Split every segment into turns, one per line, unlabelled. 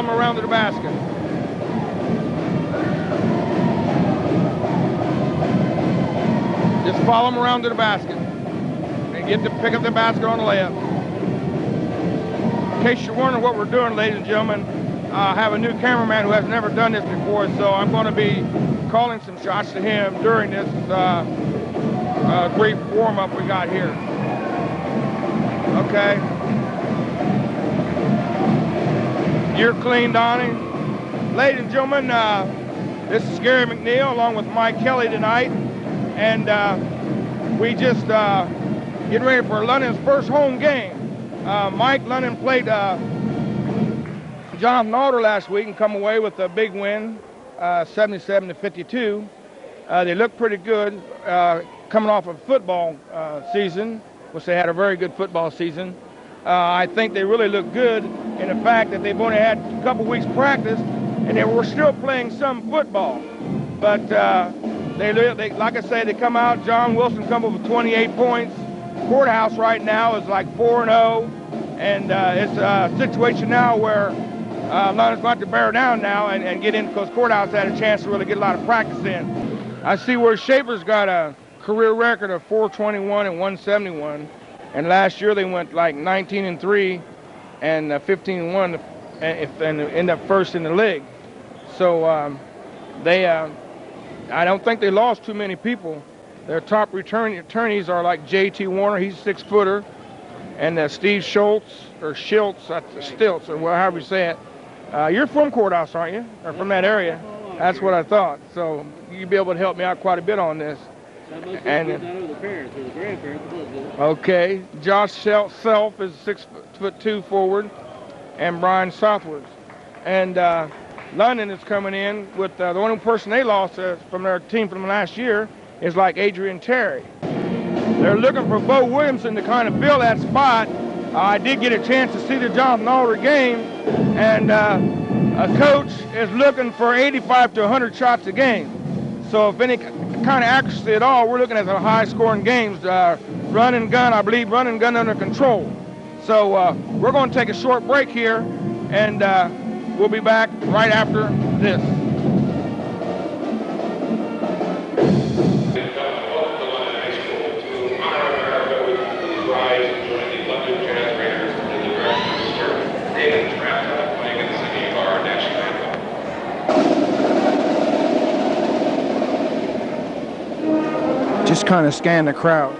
follow him around to the basket. Just follow him around to the basket. And get to pick up the basket on the layup. In case you're wondering what we're doing, ladies and gentlemen, I have a new cameraman who has never done this before, so I'm going to be calling some shots to him during this brief warm-up we got here. Okay. You're clean, Donnie. Ladies and gentlemen, this is Gary McNeil along with Mike Kelly tonight, and we just getting ready for London's first home game. Mike, London played Jonathan Alder last week and come away with a big win, 77-52. They look pretty good coming off of football season, which they had a very good football season. I think they really look good in the fact that they've only had a couple weeks practice and they were still playing some football. But they like I say, they come out. John Wilson come up with 28 points. Courthouse right now is like 4-0, and it's a situation now where London's going to bear down now and get in, because Courthouse had a chance to really get a lot of practice in. I see where Schaefer's got a career record of 421 and 171, and last year they went like 19-3 and 15-1 and end up first in the league. So I don't think they lost too many people. Their top returnees are like J.T. Warner, he's a 6-footer, and Steve Schultz, or Stiltz, or however you say it. You're from Courthouse, aren't you? Or from that area? That's what I thought. So you'd be able to help me out quite a bit on this. Okay, Josh Self is 6'2" forward, and Brian Southwoods. And London is coming in with the only person they lost from their team from last year is like Adrian Terry. They're looking for Bo Williamson to kind of fill that spot. I did get a chance to see the Jonathan Alder game, and a coach is looking for 85 to 100 shots a game. So if any kind of accuracy at all, we're looking at some high-scoring games. Run and gun, I believe, run and gun under control. So we're going to take a short break here, and we'll be back right after this. Just kind of scan the crowd.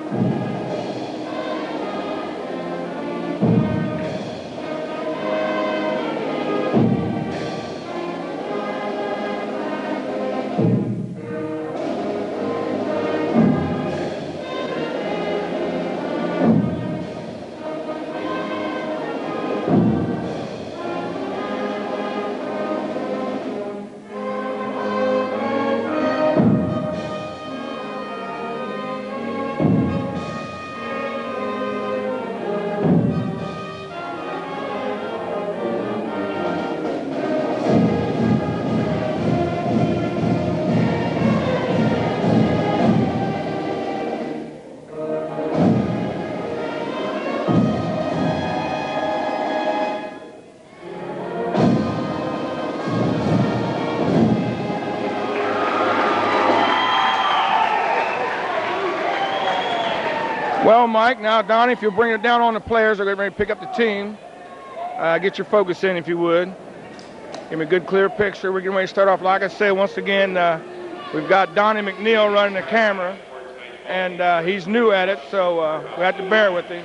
Well, Mike, now, Donnie, if you'll bring it down on the players, they're getting ready to pick up the team. Get your focus in, if you would. Give me a good, clear picture. We're getting ready to start off. Like I said, once again, we've got Donnie McNeil running the camera, and he's new at it, so we have to bear with him.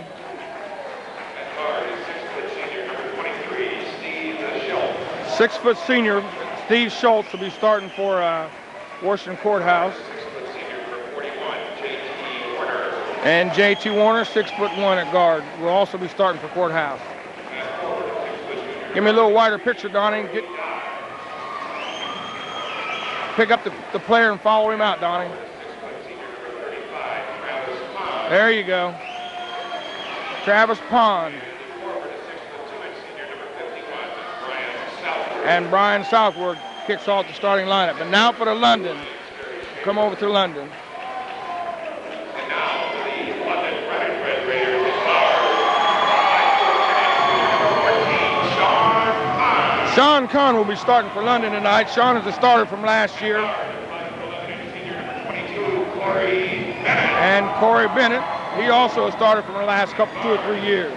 6-foot senior Steve Schultz will be starting for Washington Courthouse. And J.T. Warner, 6'1" at guard, will also be starting for Courthouse. Give me a little wider picture, Donnie. Pick up the player and follow him out, Donnie. There you go. Travis Pond. And Brian Southward kicks off the starting lineup. But now for the London. Come over to London. Sean Kahn will be starting for London tonight. Sean is the starter from last year. And Corey Bennett, he also a starter from the last 2 or 3 years.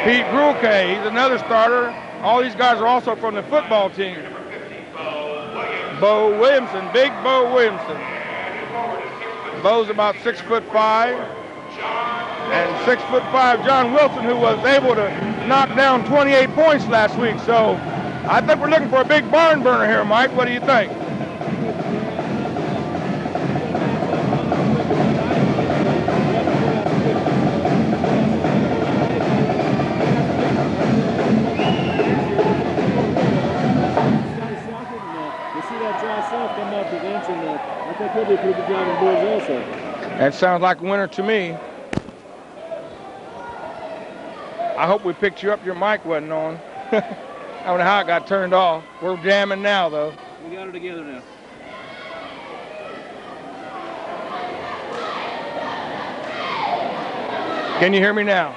Pete Grulke, he's another starter. All these guys are also from the football team. Bo Williamson, big Bo Williamson. Bo's about 6'5". And 6'5" John Wilson, who was able to knock down 28 points last week. So I think we're looking for a big barn burner here, Mike. What do you think? That sounds like a winner to me. I hope we picked you up. Your mic wasn't on. I don't know how it got turned off. We're jamming now, though.
We got it together now.
Can you hear me now?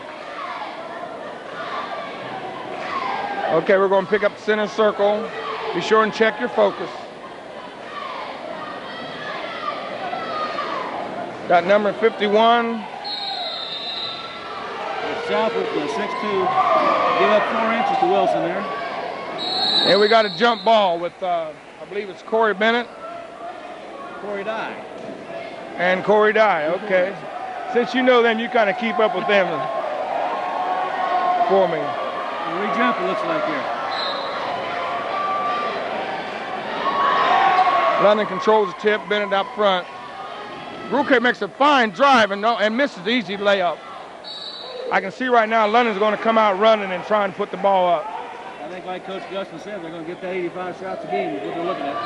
Okay, we're going to pick up the center circle. Be sure and check your focus. Got number 51.
South with the 6'2". Give up 4 inches to Wilson there.
And we got a jump ball with, I believe it's Corey Bennett.
Corey Dye.
And Corey Dye, okay. Since you know them, you kind of keep up with them for me.
Re-jump, it looks like here.
London controls the tip, Bennett out front. Grulke makes a fine drive and misses the easy layup. I can see right now London's going to come out running and try and put the ball up.
I think like Coach Gustin said, they're going to get that 85 shots a game is what they're looking at.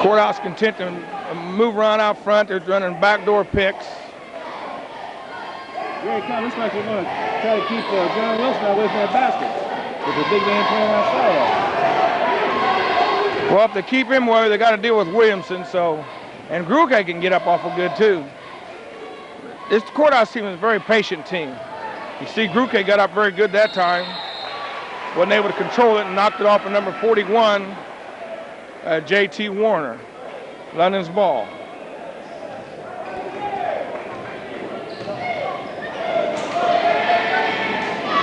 Courthouse content to move around out front. They're running backdoor picks.
Gary, it looks like they're going to try to keep John Wilson away from that basket. With the big man playing outside of.
Well, if they keep him away, they got to deal with Williamson. So, and Grulke can get up awful good too. This Courthouse team is a very patient team. You see, Grulke got up very good that time. Wasn't able to control it and knocked it off of number 41, J.T. Warner. London's ball.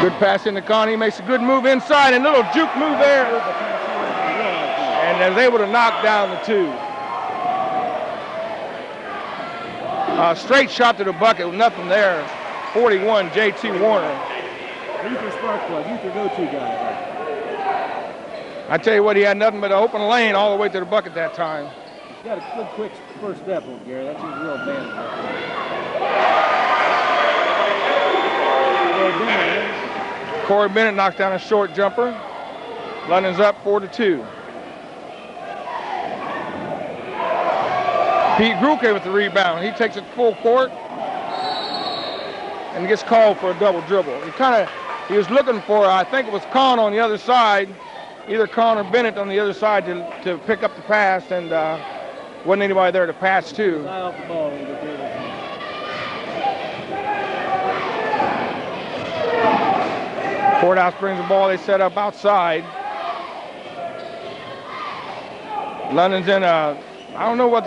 Good pass into Kahn. He makes a good move inside and a little juke move there. And is able to knock down the 2. Straight shot to the bucket with nothing there. 41, J.T. Warner.
He's your spark plug. He's your go-to guy.
I tell you what, he had nothing but an open lane all the way to the bucket that time.
He's got a good, quick first step on Gary. That's his real advantage.
Corey Bennett knocks down a short jumper. London's up 4-2. Pete Grulke with the rebound. He takes it full court and gets called for a double dribble. He was looking for, I think it was Kahn on the other side, either Kahn or Bennett on the other side to pick up the pass, and wasn't anybody there to pass to.
Off the ball.
Courthouse brings the ball. They set up outside. London's in a, I don't know what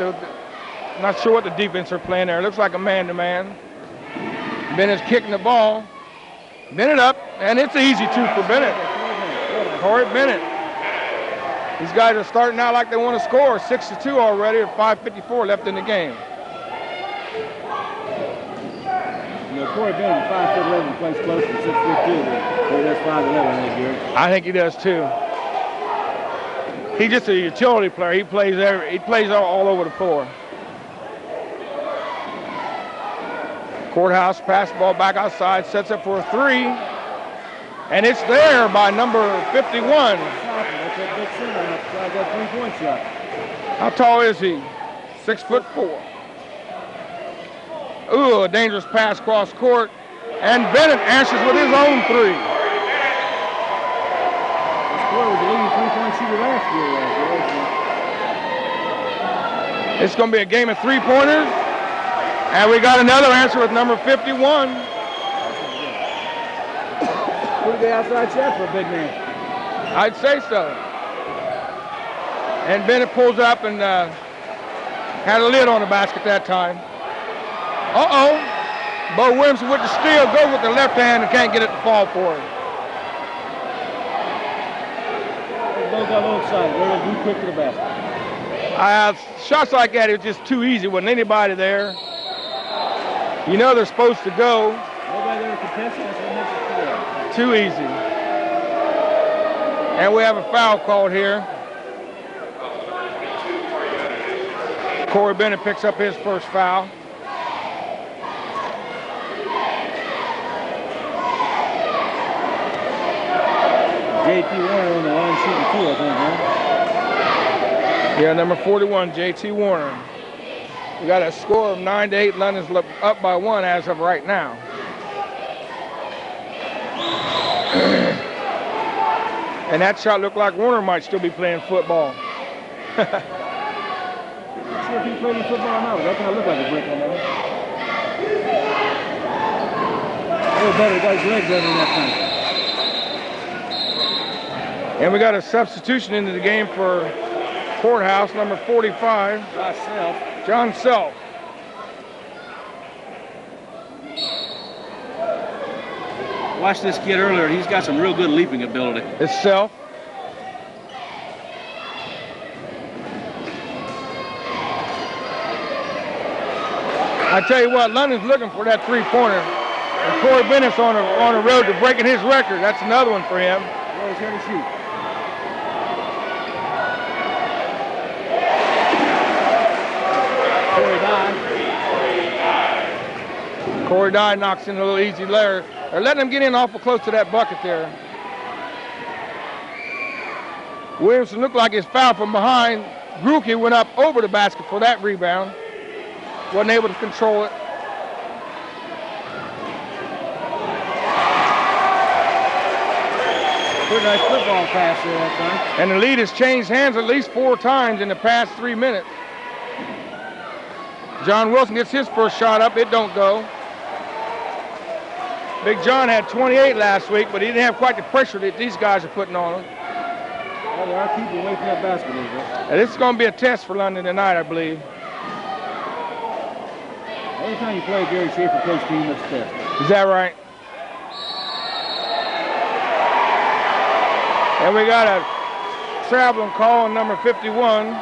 not sure what the defense are playing there. It looks like a man-to-man. Bennett's kicking the ball. Bennett up, and it's an easy 2 for Bennett. Corey Bennett. These guys are starting out like they want to score. 6-2 already, with 5:54 left in the game.
You know, Corey Bennett, 5'11", plays close to 6'2". That's 5'11", Gary.
I think he does too. He's just a utility player. He plays all over the floor. Courthouse pass the ball back outside, sets up for a 3, and it's there by number 51.
That's that big center outside that 3-point shot.
How tall is he? 6'4". Ooh, a dangerous pass cross court, and Bennett answers with his own 3.
This score was a leading three-point shooter last year.
It's going to be a game of three-pointers. And we got another answer with number 51.
Pretty good outside shot for a big man.
I'd say so. And Bennett pulls up and had a lid on the basket that time. Uh-oh. Bo Williamson with the steal, goes with the left hand and can't get it to fall for him.
Both got a little excited. They're too quick to the basket.
Shots like that, it was just too easy. Wasn't anybody there. You know they're supposed to go.
Nobody there to contest, that's what makes it
too easy. And we have a foul called here. Corey Bennett picks up his first foul.
JT Warner on the line shooting two, I think, huh?
Yeah, number 41, JT Warner. We got a score of 9-8. London's up by 1 as of right now. And that shot looked like Warner might still be playing football.
Not sure if he played football or not, but that kind of looked like a brick on that. A little better, got his legs under that time.
And we got a substitution into the game for Courthouse, number 45. John Self.
Watched this kid earlier. He's got some real good leaping ability.
It's Self. I tell you what, London's looking for that three-pointer. And Corey Bennett's on the road to breaking his record. That's another one for him.
Well, he's here to shoot.
Corey Dye knocks in a little easy layer. They're letting him get in awful close to that bucket there. Williamson looked like his foul from behind. Gruke went up over the basket for that rebound. Wasn't able to control it.
Pretty nice football pass there that time.
And the lead has changed hands at least 4 times in the past 3 minutes. John Wilson gets his first shot up. It don't go. Big John had 28 last week, but he didn't have quite the pressure that these guys are putting on him.
Well, they are keeping away from that basket a little bit.
And this is going to be a test for London tonight, I believe.
Every time you play a Gary Schaefer coach team, it's a test.
Is that right? And we got a traveling call on number 51,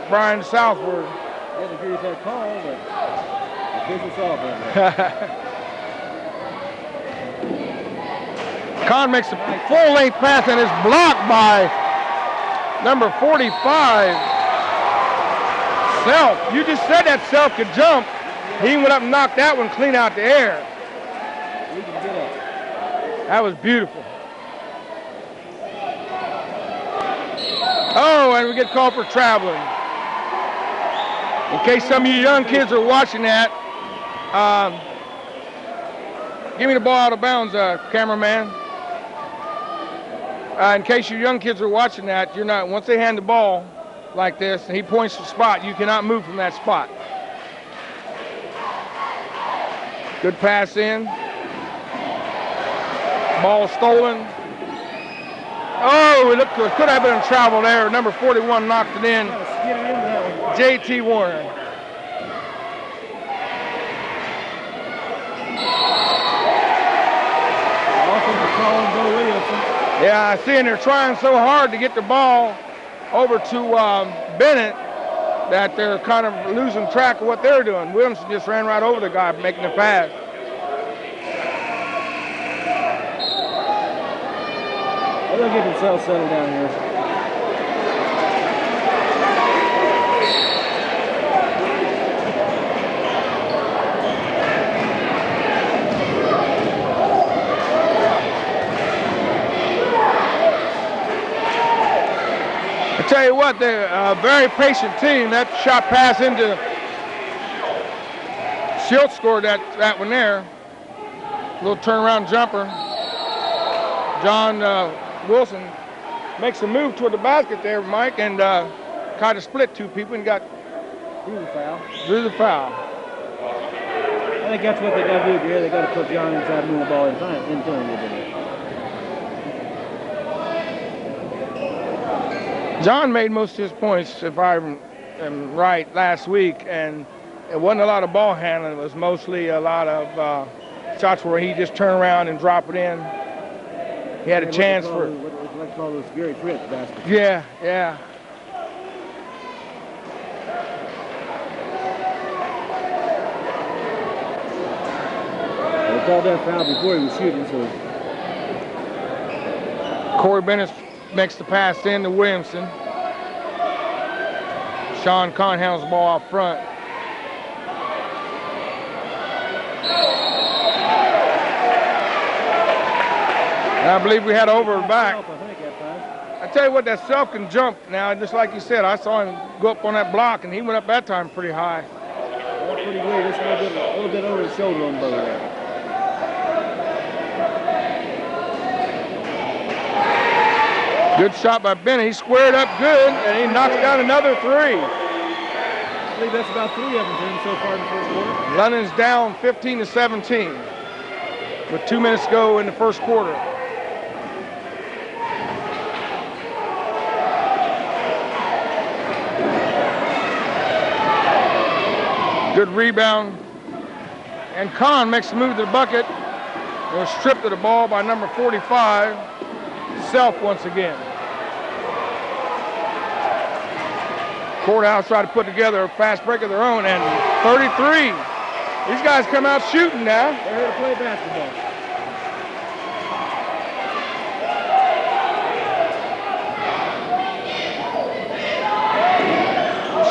Brian Southward.
I didn't agree with that call, but the official saw it.
Kahn makes a full-length pass and is blocked by number 45. Self, you just said that Self could jump. He went up and knocked that one clean out the air.
We can get up.
That was beautiful. Oh, and we get called for traveling. In case some of you young kids are watching that, give me the ball out of bounds, cameraman. In case you young kids are watching that, you're not, once they hand the ball like this and he points to the spot, you cannot move from that spot. Good pass in. Ball stolen. Oh, it looked, could have been a travel there. Number 41 knocked it in. JT Warner. Yeah, I see, and they're trying so hard to get the ball over to Bennett that they're kind of losing track of what they're doing. Williamson just ran right over the guy making the pass.
They'll get themselves settled down here.
I tell you what, they're a very patient team. That shot pass into Schultz scored that one there. Little turnaround jumper. John Wilson makes a move toward the basket there, Mike, and kind of split two people and got
Through the foul.
through the foul.
I think that's what they got to do here. They got to put John inside, move the ball in front of him.
John made most of his points, if I am right, last week, and it wasn't a lot of ball handling. It was mostly a lot of shots where he just turned around and drop it in. He had a chance for.
What like to call those Gary Fritz baskets.
Yeah, yeah.
They called that foul before he was shooting, so.
Corey Bennett makes the pass in to Williamson. Sean Kahn handles the ball out front. And I believe we had over or back. I tell you what, that Self can jump now, just like you said. I saw him go up on that block, and he went up that time pretty high.
That's pretty weird. Just a little bit over his shoulder on the bow there.
Good shot by Bennett. He squared up good, and he knocks down another three.
I believe that's about 3 of them for him so far in the first quarter.
London's down 15-17 with 2 minutes to go in the first quarter. Good rebound. And Kahn makes the move to the bucket. It was stripped of the ball by number 45, Self once again. Courthouse tried to put together a fast break of their own, and 33. These guys come out shooting now.
They're here to play basketball.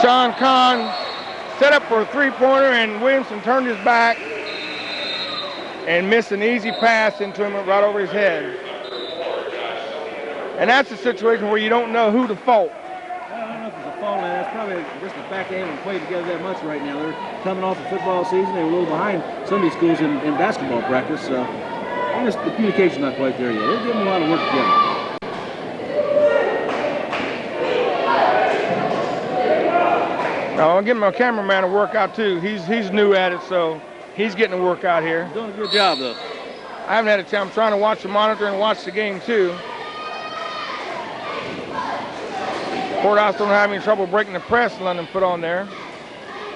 Sean Kahn set up for a three-pointer, and Williamson turned his back and missed an easy pass into him right over his head. And that's a situation where you don't know who to fault.
I don't know if it's a fault. That's probably just the fact they haven't played together that much right now. They're coming off the football season. They were a little behind some of these schools in basketball practice. And the communication's not quite there yet. They're getting a lot of work together.
I'll give my cameraman a workout too. He's new at it, so he's getting a workout here.
He's doing a good job though.
I haven't had a chance. I'm trying to watch the monitor and watch the game too. Courthouse don't have any trouble breaking the press London put on there.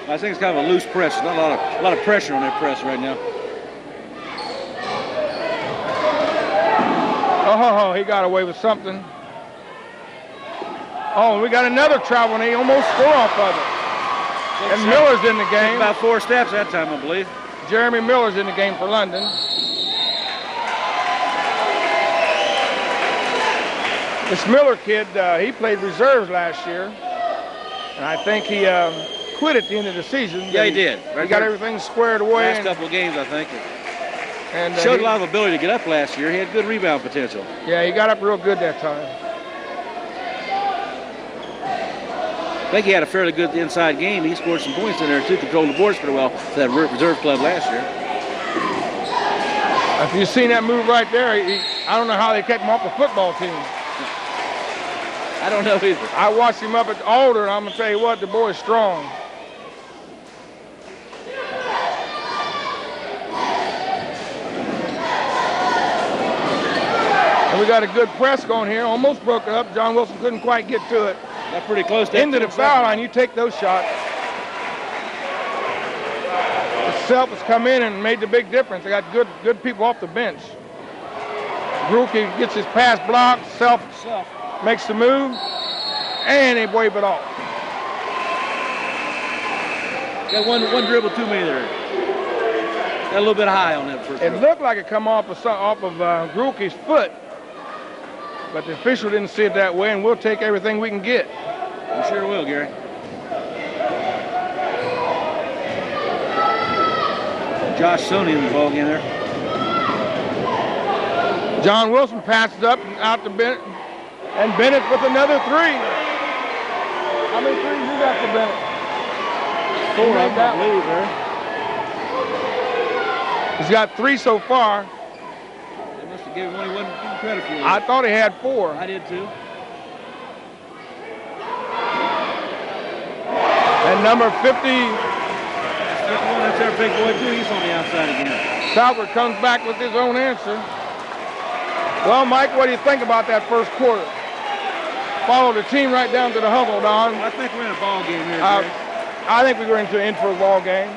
I think it's kind of a loose press. There's not a lot of pressure on that press right now.
Oh, he got away with something. Oh, we got another travel, and he almost scored off of it. And Miller's in the game.
About 4 steps that time, I believe.
Jeremy Miller's in the game for London. This Miller kid, he played reserves last year. And I think he quit at the end of the season.
Yeah, he did.
Right, he got everything squared away.
Last couple of games, I think.
And
showed a lot of ability to get up last year. He had good rebound potential.
Yeah, he got up real good that time.
I think he had a fairly good inside game. He scored some points in there, too. Controlled the boards pretty well for that reserve club last year.
If you've seen that move right there, I don't know how they kept him off the football team.
I don't know either.
I watched him up at Alder, and I'm going to tell you what, the boy's strong. And we got a good press going here. Almost broke it up. John Wilson couldn't quite get to it.
Got pretty close to
into the foul line. You take those shots. Self has come in and made the big difference. They got good people off the bench. Grulke gets his pass blocked. Self makes the move, and they wave it off.
Got one dribble too many there. Got a little bit high on that first.
It looked like it come off of Grulke's foot, but the official didn't see it that way, and we'll take everything we can get.
We sure will, Gary. Josh Stoney in the ball game there.
John Wilson passes up and out to Bennett, and Bennett with another three. How many threes you got for Bennett?
4, I believe, there.
He's got 3 so far.
They must have given him one. He wasn't giving credit for it.
I thought he had 4.
I did too.
And number 50,
that's their big boy too. He's on the outside again.
Southward comes back with his own answer. Well, Mike, what do you think about that first quarter? Follow the team right down to the huddle, Don.
I think we're in a ball game here, Jerry.
I think we're in for a ball game.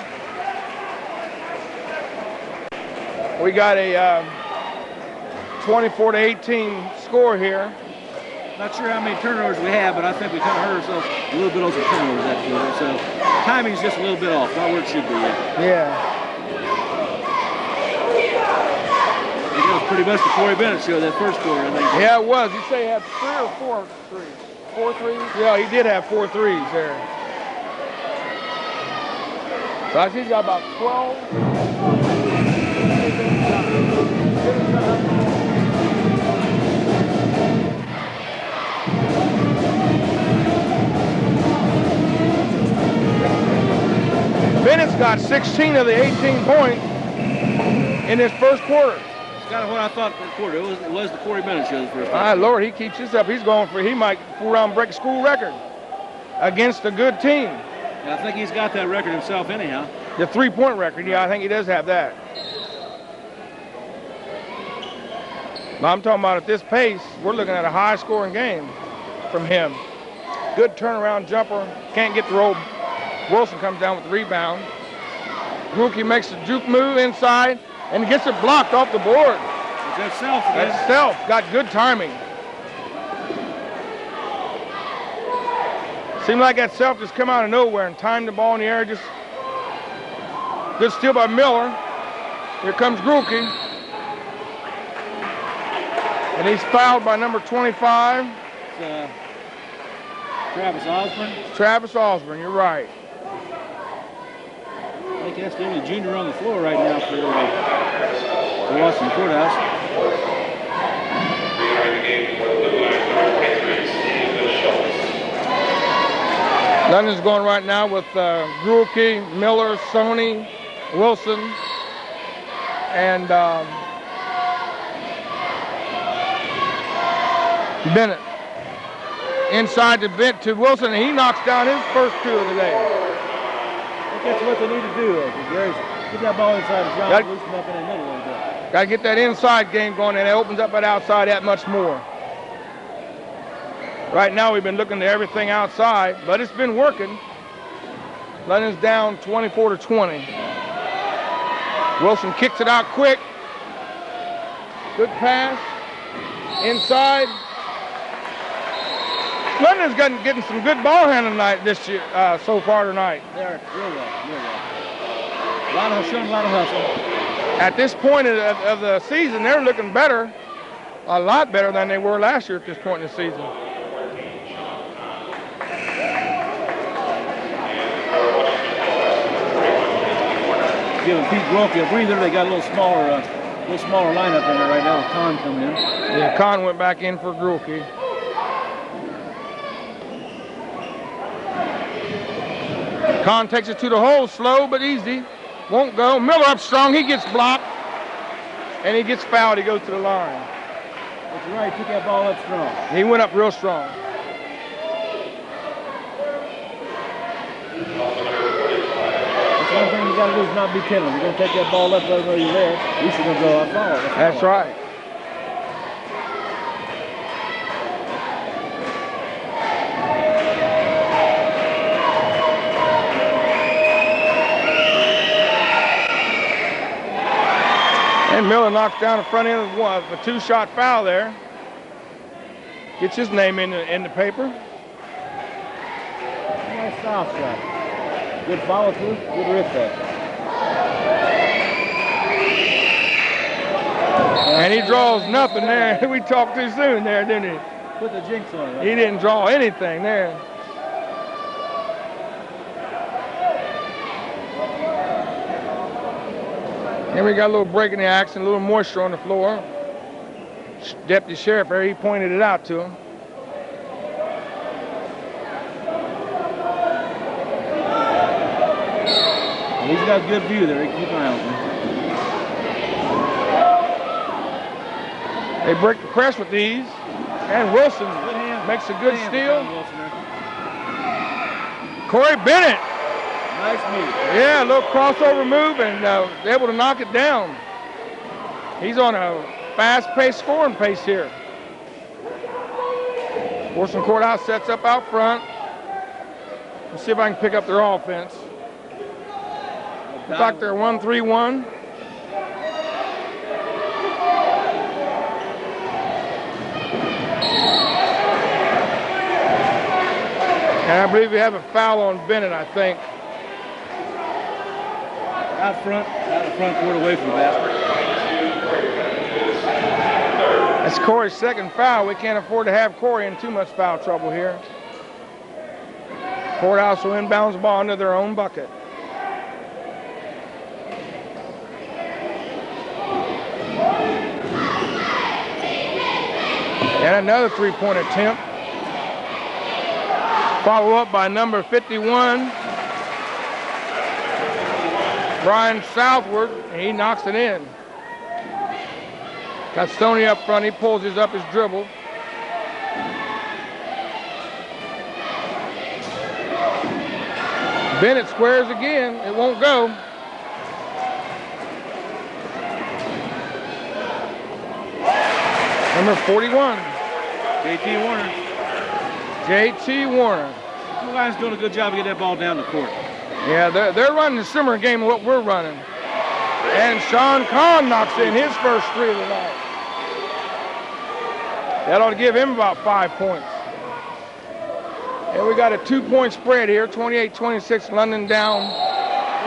We got a 24-18 score here.
Not sure how many turnovers we have, but I think we kind of hurt ourselves a little bit on some turnovers that quarter. So timing's just a little bit off, not where it should be yet.
Yeah.
It was pretty much the Corey Bennett show that first quarter, I think.
Yeah, it was. You say he had 3 or 4 threes? 4 threes? Yeah, he did have 4 threes there. So I think he's got about 12. Bennett's got 16 of the 18 points in his first quarter.
It's kind of what I thought for the quarter. It was the Corey Bennett show the first quarter.
My Lord, he keeps this up. He might fool around and break a school record against a good team.
Yeah, I think he's got that record himself anyhow.
The 3-point record, yeah, I think he does have that. But I'm talking about at this pace, we're looking at a high-scoring game from him. Good turnaround jumper, can't get the roll. Wilson comes down with the rebound. Rookie makes the juke move inside and gets it blocked off the board.
Is that Self again?
That's Self, got good timing. Seemed like that Self just come out of nowhere and timed the ball in the air. Just good steal by Miller. Here comes Grulke. And he's fouled by number 25.
Travis Osborne.
Travis Osborne, you're right.
I think that's the only junior on the floor right now for Washington Courthouse.
London's going right now with Grulke, Miller, Sony, Wilson, and Bennett. Inside to Wilson, and he knocks down his first 2 of the day.
I think that's what they need to do, Gary. Get that ball inside the shot, loosen up in the middle a little bit.
Got to get that inside game going, and it opens up that outside that much more. Right now, we've been looking to everything outside, but it's been working. London's down 24-20. Wilson kicks it out quick. Good pass. Inside. London's getting some good ball handling tonight this year, so far tonight.
They're real well. Showing a lot of hustle.
At this point of the season, they're looking better, a lot better than they were last year at this point in the season.
Giving Pete Grulke a breather. They got a little smaller lineup in there right now with Kahn coming in.
Yeah, Kahn went back in for Grulke. Kahn takes it to the hole, slow but easy. Won't go. Miller up strong. He gets blocked. And he gets fouled. He goes to the line.
That's right. He took that ball up strong.
He went up real strong.
That's one thing you got to do is not be penalty. You're going to take that ball up where you're there. At least you're going to go out ball.
That's right. And Miller knocks down the front end of a 2-shot foul there. Gets his name in the paper.
Nice soft shot. Good follow through, good wrist there.
And he draws nothing there. We talked too soon there, didn't he?
Put the jinx on it.
He didn't draw anything there. And we got a little break in the action, a little moisture on the floor. Deputy Sheriff there, he pointed it out to him.
Well, he's got good view there. He can keep an eye on him.
They break the press with these. And Wilson makes a good steal. Corey Bennett
Nice move.
Yeah, a little crossover move and able to knock it down. He's on a fast-paced scoring pace here. Worcester Courthouse sets up out front. Let's see if I can pick up their offense. Looks like they're 1-3-1. And I believe we have a foul on Bennett, I think.
Out of front court away from the basket.
That's Corey's second foul. We can't afford to have Corey in too much foul trouble here. Courthouse will inbounds the ball into their own bucket. And another three-point attempt. Follow up by number 51, Brian Southward, and he knocks it in. Got Stoney up front. He pulls up his dribble. Bennett squares again. It won't go. Number 41.
JT Warner.
JT Warner.
You guys doing a good job of getting that ball down the court.
Yeah, they're running a similar game of what we're running. And Sean Kahn knocks in his first three of the night. That ought to give him about 5 points. And we got a 2-point spread here, 28-26, London down.
A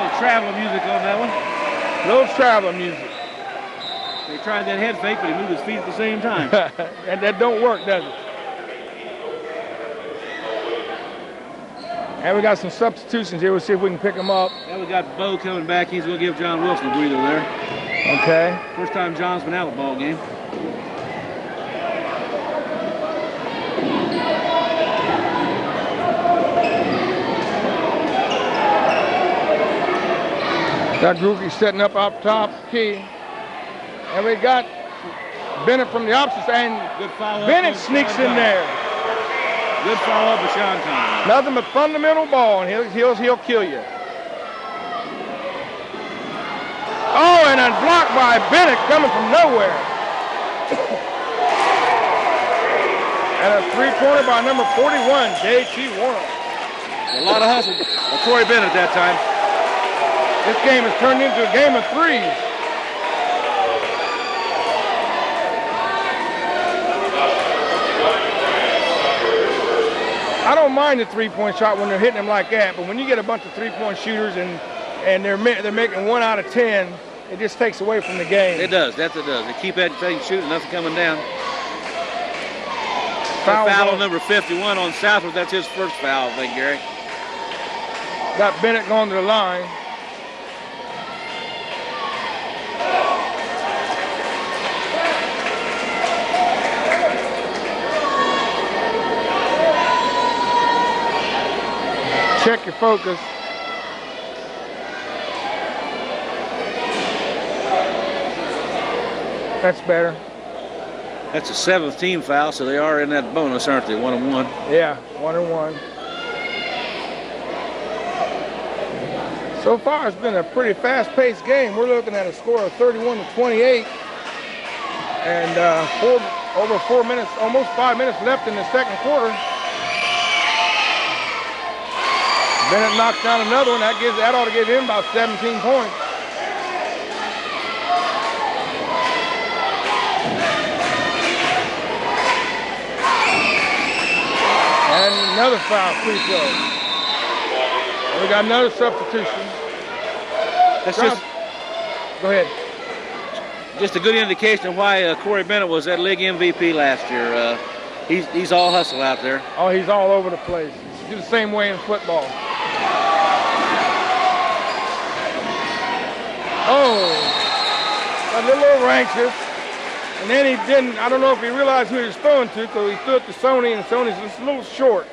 little travel music on that one.
Little travel music.
They tried that head fake, but he moved his feet at the same time.
And that don't work, does it? And we got some substitutions here. We'll see if we can pick them up.
Yeah, we got Bo coming back. He's going to give John Wilson a breather there.
Okay.
First time John's been out of the ball game.
Got Groovy setting up up top, key. And we got Bennett from the opposite side. And
good follow
Bennett sneaks in there.
Good follow-up with Sean Kahn.
Nothing but fundamental ball, and he'll kill you. Oh, and a block by Bennett coming from nowhere. And a three-pointer by number 41, J.T. Warner.
A lot of hustle by Corey Bennett that time.
This game has turned into a game of threes. I don't mind the three-point shot when they're hitting them like that, but when you get a bunch of three-point shooters and they're making 1 out of 10, it just takes away from the game.
It does. That's it does. They keep that thing shooting, nothing coming down.
Foul
on number 51 on Southwood. That's his first foul, I think, Gary.
Got Bennett going to the line. Check your focus. That's better.
That's a 7th team foul, so they are in that bonus, aren't they? 1-1.
Yeah, 1-1. So far, it's been a pretty fast-paced game. We're looking at a score of 31-28, and over 4 minutes, almost 5 minutes left in the second quarter. Bennett knocks down another one. That ought to give him about 17 points. And another foul, free throw. We got another substitution.
That's
Go ahead.
Just a good indication of why Corey Bennett was that league MVP last year. He's all hustle out there.
Oh, he's all over the place. He's the same way in football. Oh, got a little anxious. And then he didn't, I don't know if he realized who he was throwing to, because he threw it to Sony, and Sony's just a little short.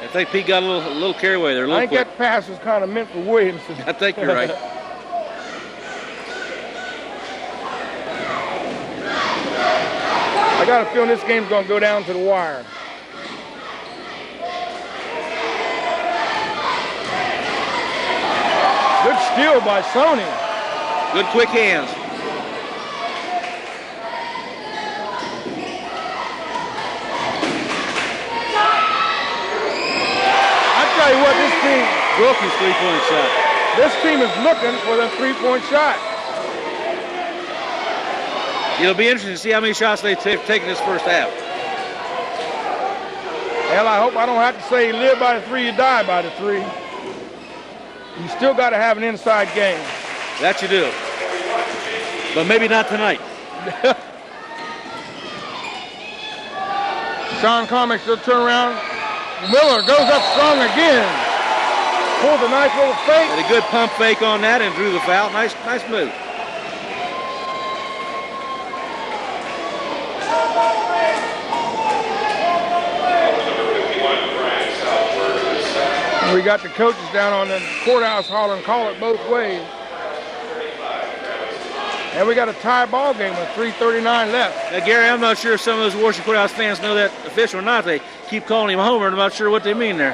I think Pete got a little carried away there, a little
I think
quick.
that pass was kind of meant for Williamson.
I think you're right.
I got a feeling this game's going to go down to the wire. steal by Sony.
Good quick hands.
I tell you what, this team,
Broke his three-point shot.
this team is looking for the three-point shot.
It'll be interesting to see how many shots they've taken this first half.
Hell, I hope I don't have to say you live by the three, you die by the three. You still got to have an inside game.
That you do. But maybe not tonight.
Sean Comics will turn around. Miller goes up strong again. Pulls a nice little fake.
Had a good pump fake on that and drew the foul. Nice move.
We got the coaches down on the courthouse hollering, call it both ways. And we got a tie ball game with 3:39 left.
Now, Gary, I'm not sure if some of those Washington Courthouse fans know that official or not. They keep calling him Homer, and I'm not sure what they mean there.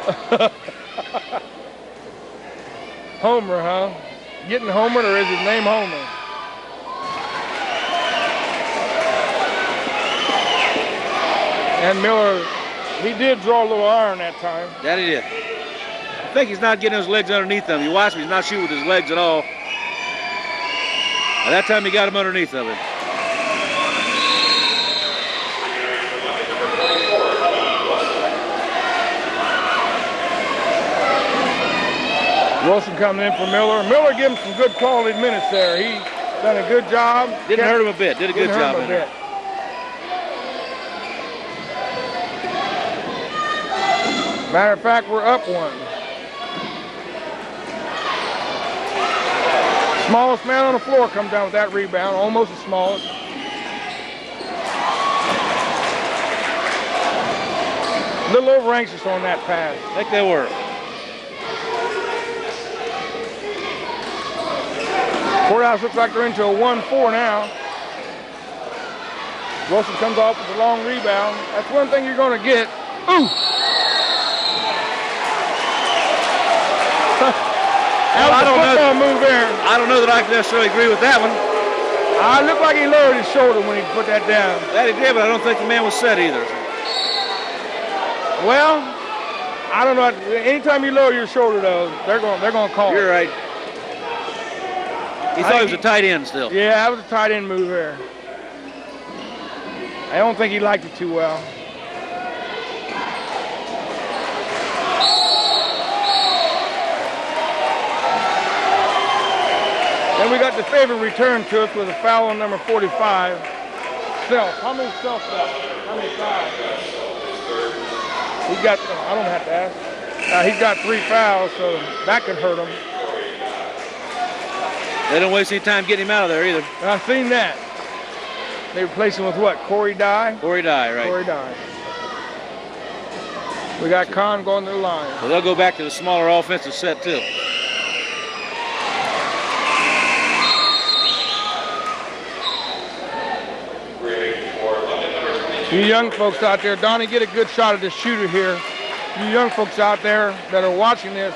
Homer, huh? Getting homered, or is his name Homer? And Miller, he did draw a little iron that time.
That he did. I think he's not getting his legs underneath him. You watch him, he's not shooting with his legs at all. At that time, he got him underneath of it.
Wilson coming in for Miller. Miller giving some good quality minutes there. He done a good job.
Didn't hurt him a bit. Did a good job in there.
Matter of fact, we're up one. Smallest man on the floor comes down with that rebound, almost the smallest. A little over anxious on that pass.
I think they were.
Courthouse looks like they're into a 1-4 now. Wilson comes off with a long rebound. That's one thing you're going to get. Ooh!
I don't know.
Move there.
I don't know that I can necessarily agree with that one.
It looked like he lowered his shoulder when he put that down.
That he did, but I don't think the man was set either.
Well, I don't know. Anytime you lower your shoulder, though, they're going to call.
You're right. He thought he was a tight end still.
Yeah, that was a tight end move there. I don't think he liked it too well. Then we got the favorite return to us with a foul on number 45. Self. How many self left? How many fouls? He's got, I don't have to ask. He's got 3 fouls, so that could hurt him.
They don't waste any time getting him out of there either.
I've seen that. They replace him with what? Corey Dye?
Corey Dye, right.
Corey Dye. We got Kahn going to the line.
So they'll go back to the smaller offensive set too.
You young folks out there, Donnie, get a good shot at the shooter here. You young folks out there that are watching this,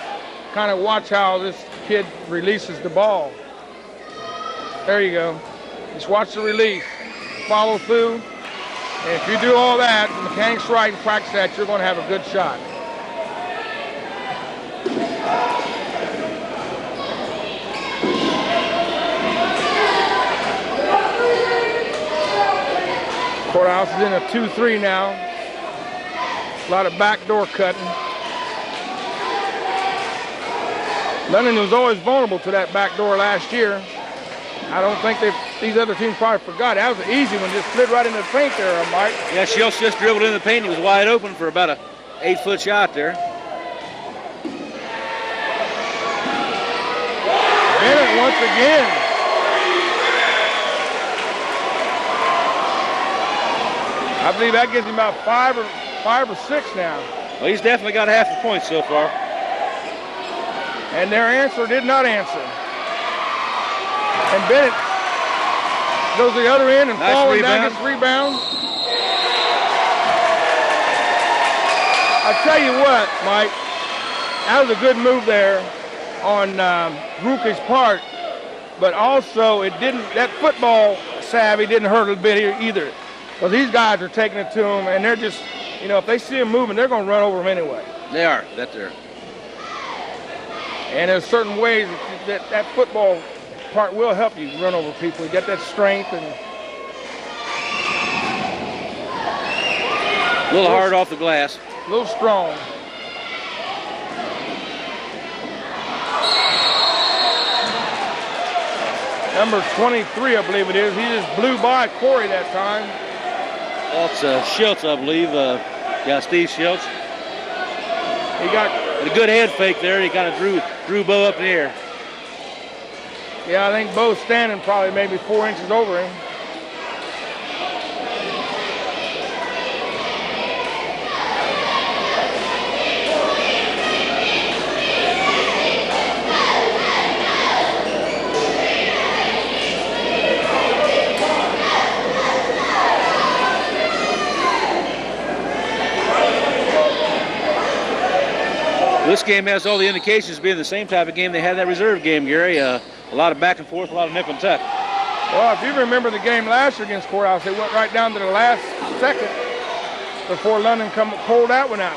kind of watch how this kid releases the ball. There you go. Just watch the release. Follow through. And if you do all that, the mechanics right and practice that, you're going to have a good shot. Courthouse is in a 2-3 now. A lot of backdoor cutting. Lennon was always vulnerable to that backdoor last year. I don't think these other teams probably forgot. That was an easy one, just slid right into the paint there, Mike.
Yeah, Schultz just dribbled in the paint. He was wide open for about a 8-foot shot there.
Bennett once again. I believe that gives him about 5 or 6 now.
Well, he's definitely got half a point so far.
And their answer did not answer. And Bennett goes the other end and falling down, gets rebound. I tell you what, Mike, that was a good move there. on Ruke's part, but also that football savvy didn't hurt a bit either. Because these guys are taking it to him, and they're just, if they see him moving, they're going to run over him anyway.
They are. That's there.
And there's certain ways that football part will help you run over people. You get that strength and
a little hard off the glass.
A little strong. Number 23, I believe it is. He just blew by Corey that time.
That's Schultz, I believe. Steve Schultz.
He got
a good head fake there. He kind of drew Bo up in the air.
Yeah, I think Bo's standing probably maybe 4 inches over him.
This game has all the indications of being the same type of game they had in that reserve game, Gary. A lot of back and forth, a lot of nip and tuck.
Well, if you remember the game last year against Courthouse, they went right down to the last second before London pulled that one out.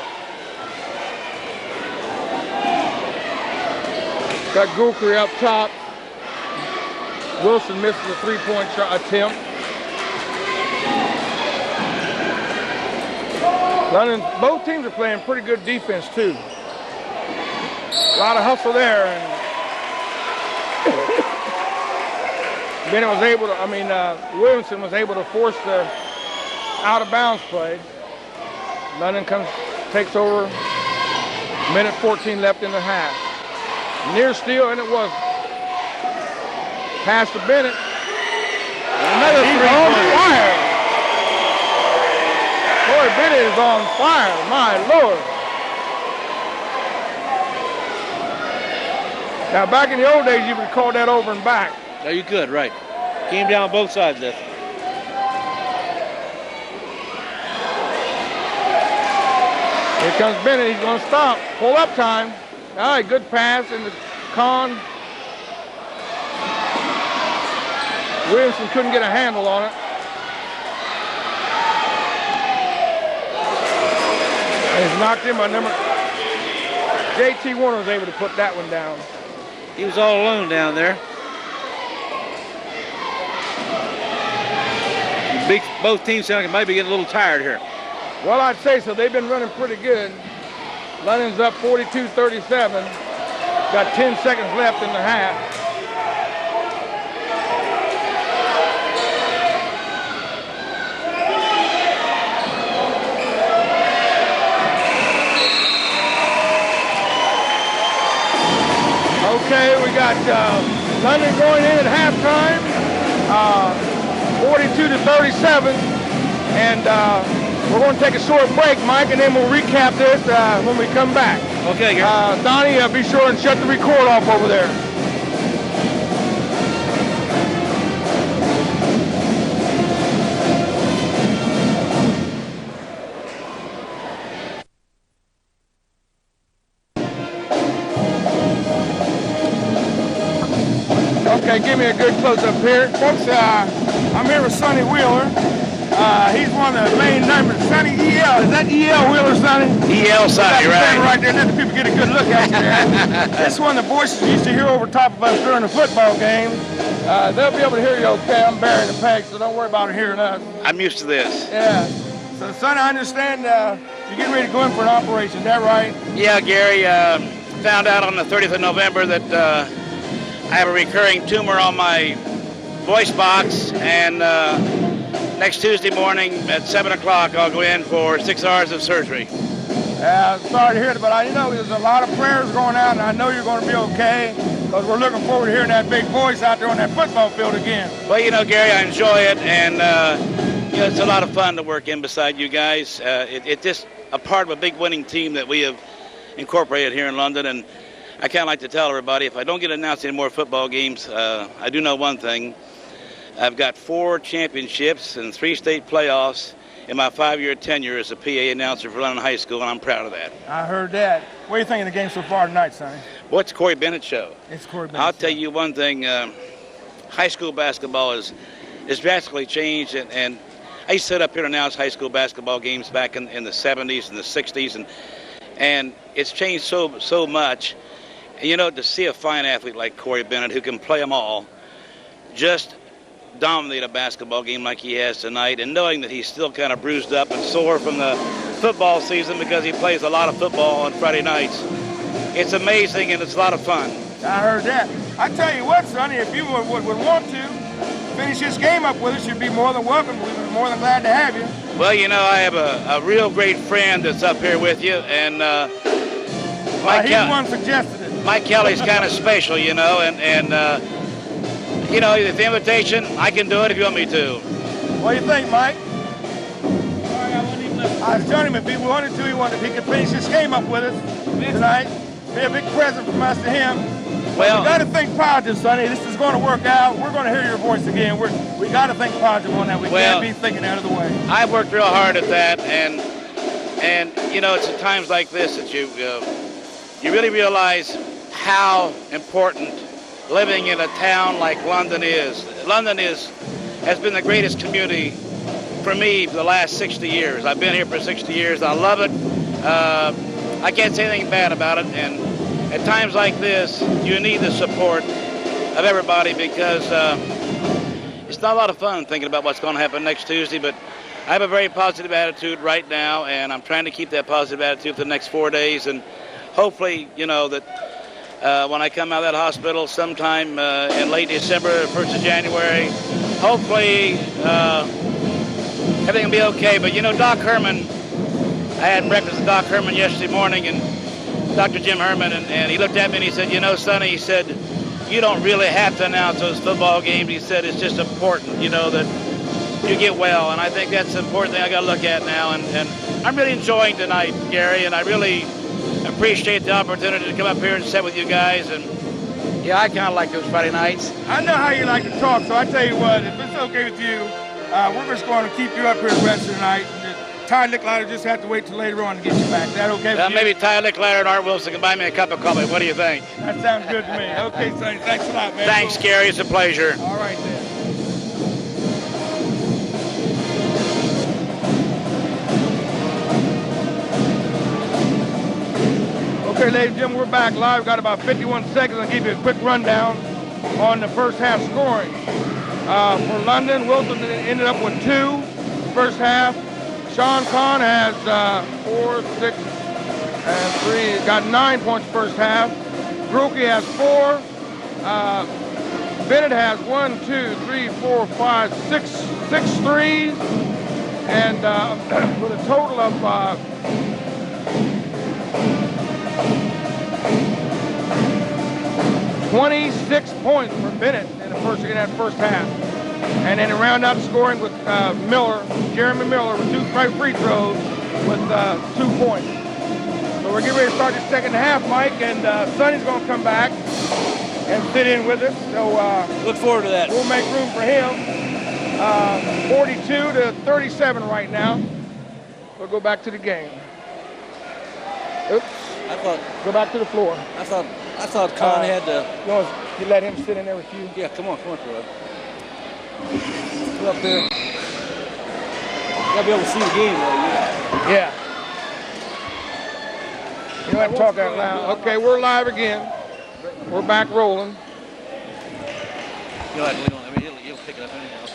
Got Gulkery up top. Wilson misses a three-point shot attempt. London, both teams are playing pretty good defense too. A lot of hustle there, and Bennett was able to, Williamson was able to force the out-of-bounds play. London takes over, minute 14 left in the half. Near steal, and it was. Pass to Bennett. Another three. On fire. Boy, Bennett is on fire, my Lord. Now, back in the old days, you would call that over and back.
No, you could, right. Came down both sides of this.
Here comes Bennett. He's going to stop. Pull up time. All right, good pass in the con. Williamson couldn't get a handle on it. And he's knocked in by number. J.T. Warner was able to put that one down.
He was all alone down there. Both teams sound like they might be getting a little tired here.
Well, I'd say so. They've been running pretty good. London's up 42-37. Got 10 seconds left in the half. Okay, we got London going in at halftime, 42-37, and we're going to take a short break, Mike, and then we'll recap this when we come back.
Okay, Gary.
Donnie, be sure and shut the record off over there. Okay, give me a good close-up here. Folks, I'm here with Sonny Wheeler. He's one of the main numbers. Sonny, EL. Is that EL Wheeler, Sonny?
EL, Sonny, right.
Right there. Let the people get a good look at you there. This is one of the voices you used to hear over top of us during the football game. They'll be able to hear you okay. I'm bearing the pack, so don't worry about hearing us.
I'm used to this.
Yeah. So, Sonny, I understand you're getting ready to go in for an operation. Is that right?
Yeah, Gary. Found out on the 30th of November that I have a recurring tumor on my voice box, and next Tuesday morning at 7 o'clock I'll go in for 6 hours of surgery.
Sorry to hear it, but I know there's a lot of prayers going out, and I know you're going to be okay, because we're looking forward to hearing that big voice out there on that football field again.
Well, Gary, I enjoy it, and it's a lot of fun to work in beside you guys. It's just a part of a big winning team that we have incorporated here in London, and I kind of like to tell everybody, if I don't get announced any more football games, I do know one thing. I've got 4 championships and 3 state playoffs in my 5-year tenure as a PA announcer for London High School, and I'm proud of that.
I heard that. What do you think of the game so far tonight, Sonny?
What's Corey Bennett show?
It's Corey Bennett.
I'll tell you one thing. High school basketball is drastically changed, and I used to sit up here and announce high school basketball games back in the 70s and the 60s, and it's changed so much. And, you know, to see a fine athlete like Corey Bennett who can play them all just dominate a basketball game like he has tonight, and knowing that he's still kind of bruised up and sore from the football season because he plays a lot of football on Friday nights. It's amazing, and it's a lot of fun.
I heard that. I tell you what, Sonny, if you would want to finish this game up with us, you'd be more than welcome. We'd be more than glad to have you.
Well, you know, I have a real great friend that's up here with you, and
he's the one suggested it.
Mike Kelly's kind of special, you know, and you know, the invitation, I can do it if you want me to.
What do you think, Mike? I was telling him if he wanted to, if he could finish this game up with us tonight, be a big present from us to him.
Well,
we got to think positive, Sonny. This is going to work out. We're going to hear your voice again. We got to think positive on that. We can't be thinking out of the way.
I've worked real hard at that, and you know, it's at times like this that you really realize how important living in a town like London is. London has been the greatest community for me for the last 60 years. I've been here for 60 years. I love it. I can't say anything bad about it, and at times like this, you need the support of everybody because it's not a lot of fun thinking about what's going to happen next Tuesday, but I have a very positive attitude right now, and I'm trying to keep that positive attitude for the next 4 days, and hopefully, you know, that when I come out of that hospital sometime in late December, 1st of January, hopefully everything will be okay. But, you know, Doc Herman, I had breakfast with Doc Herman yesterday morning, and Dr. Jim Herman, and he looked at me and he said, you know, Sonny, he said, you don't really have to announce those football games. He said, it's just important, you know, that you get well. And I think that's the important thing I got to look at now. And I'm really enjoying tonight, Gary, and I really appreciate the opportunity to come up here and sit with you guys. And yeah, I kind of like those Friday nights.
I know how you like to talk, so I tell you what, if it's okay with you, we're just going to keep you up here the rest of the night. Ty Licklider just have to wait till later on to get you back. Is that okay with you?
Maybe Ty Licklider and Art Wilson can buy me a cup of coffee. What do you think?
That sounds good to me. Okay, Sonny, thanks a lot, man.
Thanks, Gary. It's a pleasure.
All right, then. Okay, ladies and gentlemen, we're back live. We've got about 51 seconds. I'll give you a quick rundown on the first half scoring. For London, Wilson ended up with 2 first half. Sean Kahn has 4, 6, and 3. Got 9 points first half. Grooke has 4. Bennett has 1, 2, 3, 4, 5, 6 threes. And with a total of 26 points for Bennett in that first half. And then he rounded out scoring with Jeremy Miller with 2 free throws with 2 points. So we're getting ready to start the second half, Mike, and Sonny's going to come back and sit in with us. So
look forward to that.
We'll make room for him. 42-37 right now. We'll go back to the game. Oops. Go back to the floor.
I thought Kahn had to.
You let him sit in there with you?
Yeah, come on, Fred. Get up there. You gotta be able to see the game, though.
Yeah. You don't have to talk out loud. Okay, we're live again. We're back rolling.
Go ahead, Leon. I mean, he'll pick it up anyhow.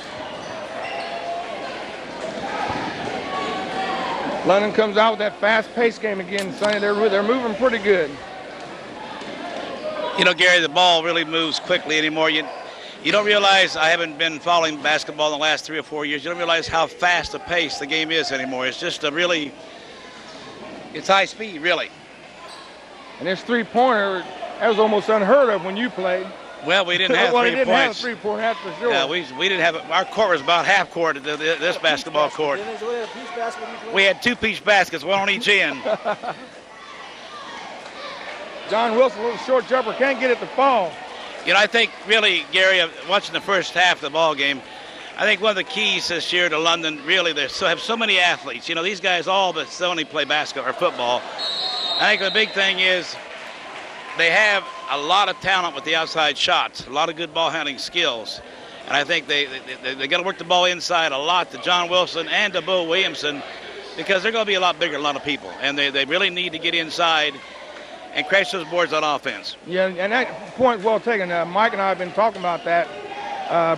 London comes out with that fast-paced game again, Sonny. They're moving pretty good.
You know, Gary, the ball really moves quickly anymore. You don't realize, I haven't been following basketball in the last 3 or 4 years, you don't realize how fast the pace the game is anymore. It's just it's high speed, really.
And this three-pointer, that was almost unheard of when you played.
Well, we didn't have 3 points.
Well, didn't have a three-pointer, that's for sure.
Yeah, we didn't have it. Our court was about half court at this basketball court. We had 2-piece baskets, one on each end.
John Wilson, a little short jumper, can't get it to fall.
You know, I think really, Gary, watching the first half of the ball game, I think one of the keys this year to London, really, they have so many athletes. You know, these guys all but only play basketball or football. I think the big thing is they have a lot of talent with the outside shots, a lot of good ball handling skills. And I think they got to work the ball inside a lot to John Wilson and to Bo Williamson, because they're going to be a lot bigger than a lot of people. And they really need to get inside and crash those boards on offense.
Yeah, and that point well taken. Mike and I have been talking about that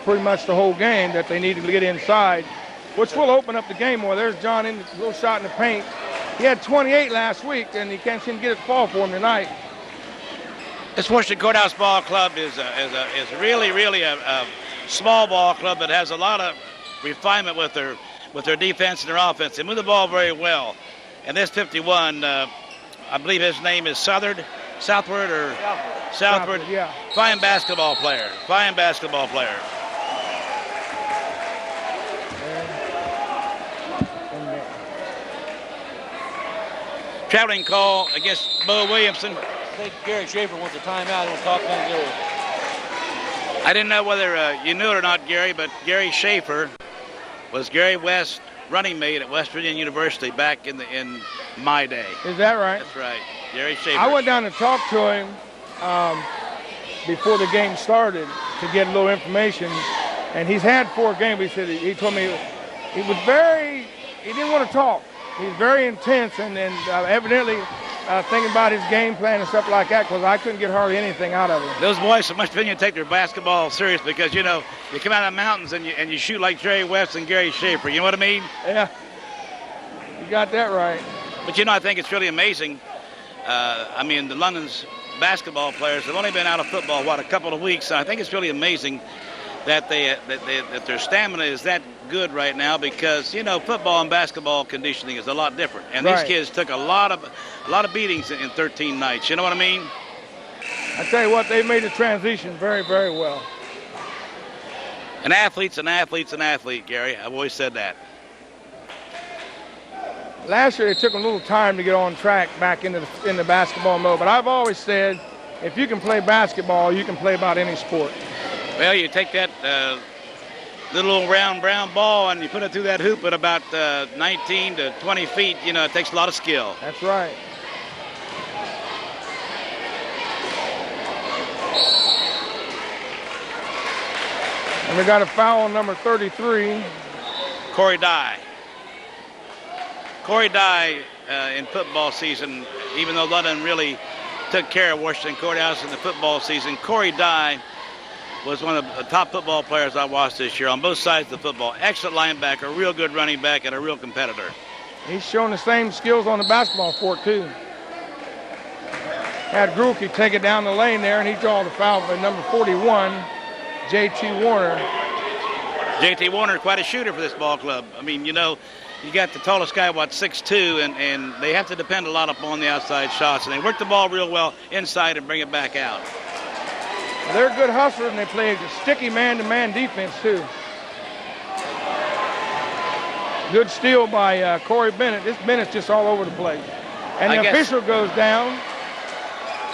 pretty much the whole game, that they need to get inside, which will open up the game more. There's John in a little shot in the paint. He had 28 last week, and he can't seem to get it to fall for him tonight.
This Washington Courthouse Ball Club is really a small ball club that has a lot of refinement with their defense and their offense. They move the ball very well. And this 51, I believe his name is Southward,
Yeah.
Fine basketball player. Traveling call against Bo Williamson.
I think Gary Schaefer wants a timeout. We'll talk things over.
I didn't know whether you knew it or not, Gary, but Gary Schaefer was Gary West's running mate at West Virginia University back in my day.
Is that right?
That's right, Gary Schaefer.
I went down to talk to him before the game started to get a little information, and he's had 4 games. He told me he didn't want to talk. He's very intense, and evidently thinking about his game plan and stuff like that, because I couldn't get hardly anything out of him.
Those boys from West Virginia take their basketball serious, because, you know, you come out of the mountains and you shoot like Jerry West and Gary Schaefer. You know what I mean?
Yeah, you got that right.
But, you know, I think it's really amazing. The London's basketball players have only been out of football, a couple of weeks. So I think it's really amazing that that their stamina is that good right now, because, you know, football and basketball conditioning is a lot different. And
right.
These kids took a lot of beatings in 13 nights. You know what I mean?
I tell you what, they made the transition very, very well.
An athlete's an athlete, Gary. I've always said that.
Last year, it took a little time to get on track back into the basketball mode. But I've always said, if you can play basketball, you can play about any sport.
Well, you take that little round brown ball and you put it through that hoop at about 19 to 20 feet. You know, it takes a lot of skill.
That's right. And we got a foul on number 33.
Corey Dye. In football season, even though London really took care of Washington Courthouse in the football season, Corey Dye was one of the top football players I watched this year on both sides of the football. Excellent linebacker, real good running back, and a real competitor. He's
showing the same skills on the basketball court, too. Had Grulke take it down the lane there, and he draws the foul for number 41, J.T. Warner.
J.T. Warner, quite a shooter for this ball club. I mean, you know, you got the tallest guy, 6'2", and they have to depend a lot upon the outside shots, and they work the ball real well inside and bring it back out.
They're good hustlers, and they play a sticky man-to-man defense, too. Good steal by Corey Bennett. This Bennett's just all over the place. And the official goes down.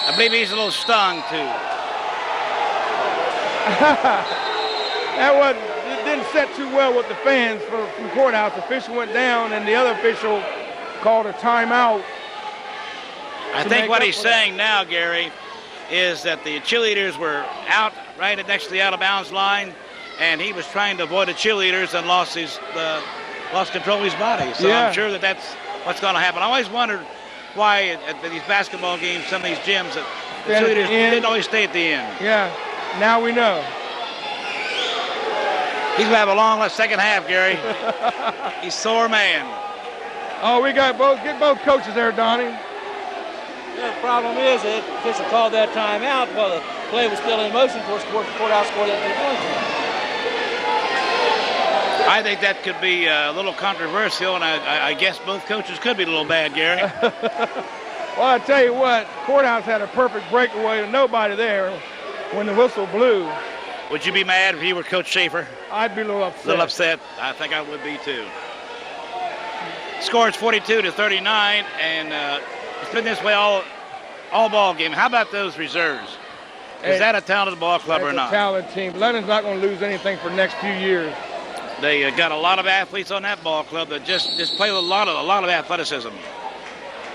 I believe he's a little stung, too.
It didn't set too well with the fans from Courthouse. The official went down, and the other official called a timeout.
I think what he's saying now, Gary, is that the cheerleaders were out right next to the out-of-bounds line, and he was trying to avoid the cheerleaders and lost control of his body. So yeah. I'm sure that's what's going to happen. I always wondered why at these basketball games, some of these gyms, the cheerleaders didn't always stay at the end.
Yeah, now we know.
He's going to have a long second half, Gary. He's a sore man.
Oh, get both coaches there, Donnie.
The problem is that the official called that timeout while the play was still in motion. Of course, the Courthouse scored that 2 points.
I think that could be a little controversial, and I guess both coaches could be a little bad, Gary.
Well, I tell you what, Courthouse had a perfect breakaway with nobody there when the whistle blew.
Would you be mad if you were Coach Schaefer?
I'd be a little upset.
I think I would be, too. Score is 42-39, and it's been this way all ball game. How about those reserves? Is that a talented ball club or not?
It's a talented team. London's not going to lose anything for the next few years.
They got a lot of athletes on that ball club that just play with a lot of athleticism.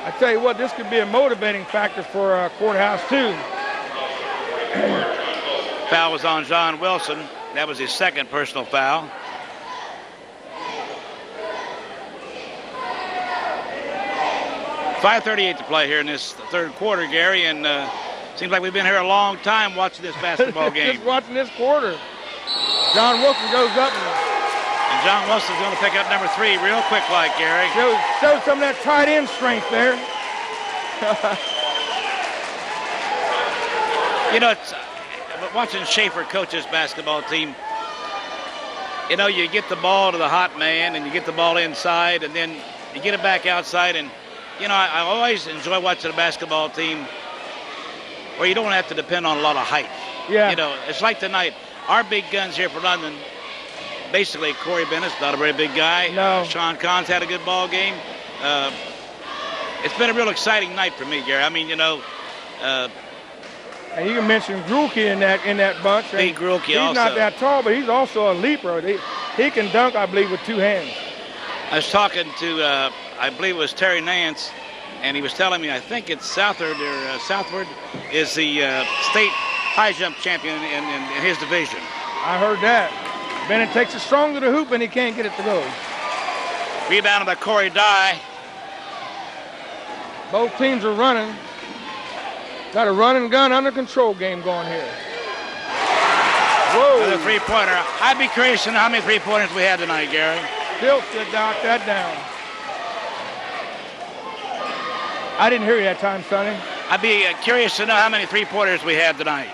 I tell you what, this could be a motivating factor for Courthouse, too.
Foul was on John Wilson. That was his second personal foul. .5:38 to play here in this third quarter, Gary, and seems like we've been here a long time watching this basketball game.
Just watching this quarter. John Wilson goes up
and John Wilson's going to pick up number 3 real quick like, Gary.
Shows some of that tight end strength there.
You know, it's, watching Schaefer coach his basketball team, you know, you get the ball to the hot man and you get the ball inside and then you get it back outside. And, you know, I always enjoy watching a basketball team where you don't have to depend on a lot of height.
Yeah.
You know, it's like tonight. Our big guns here for London, basically Corey Bennett's not a very big guy.
No.
Sean Kahn's had a good ball game. It's been a real exciting night for me, Gary. I mean, you know,
and you can mention Grulke in that bunch.
Big Grulke
he's
also.
He's not that tall, but he's also a leaper. He can dunk, I believe, with 2 hands.
I was talking to, I believe it was Terry Nance, and he was telling me, I think it's Southward is the state high jump champion in his division.
I heard that. Bennett takes it strong to the hoop, and he can't get it to go.
Rebounded by Corey Dye.
Both teams are running. Got a run and gun under control game going here. Whoa.
Another 3-pointer. I'd be curious to know how many 3-pointers we had tonight, Gary.
Still should knock that down. I didn't hear you that time, Sonny.
I'd be curious to know how many 3-pointers we had tonight.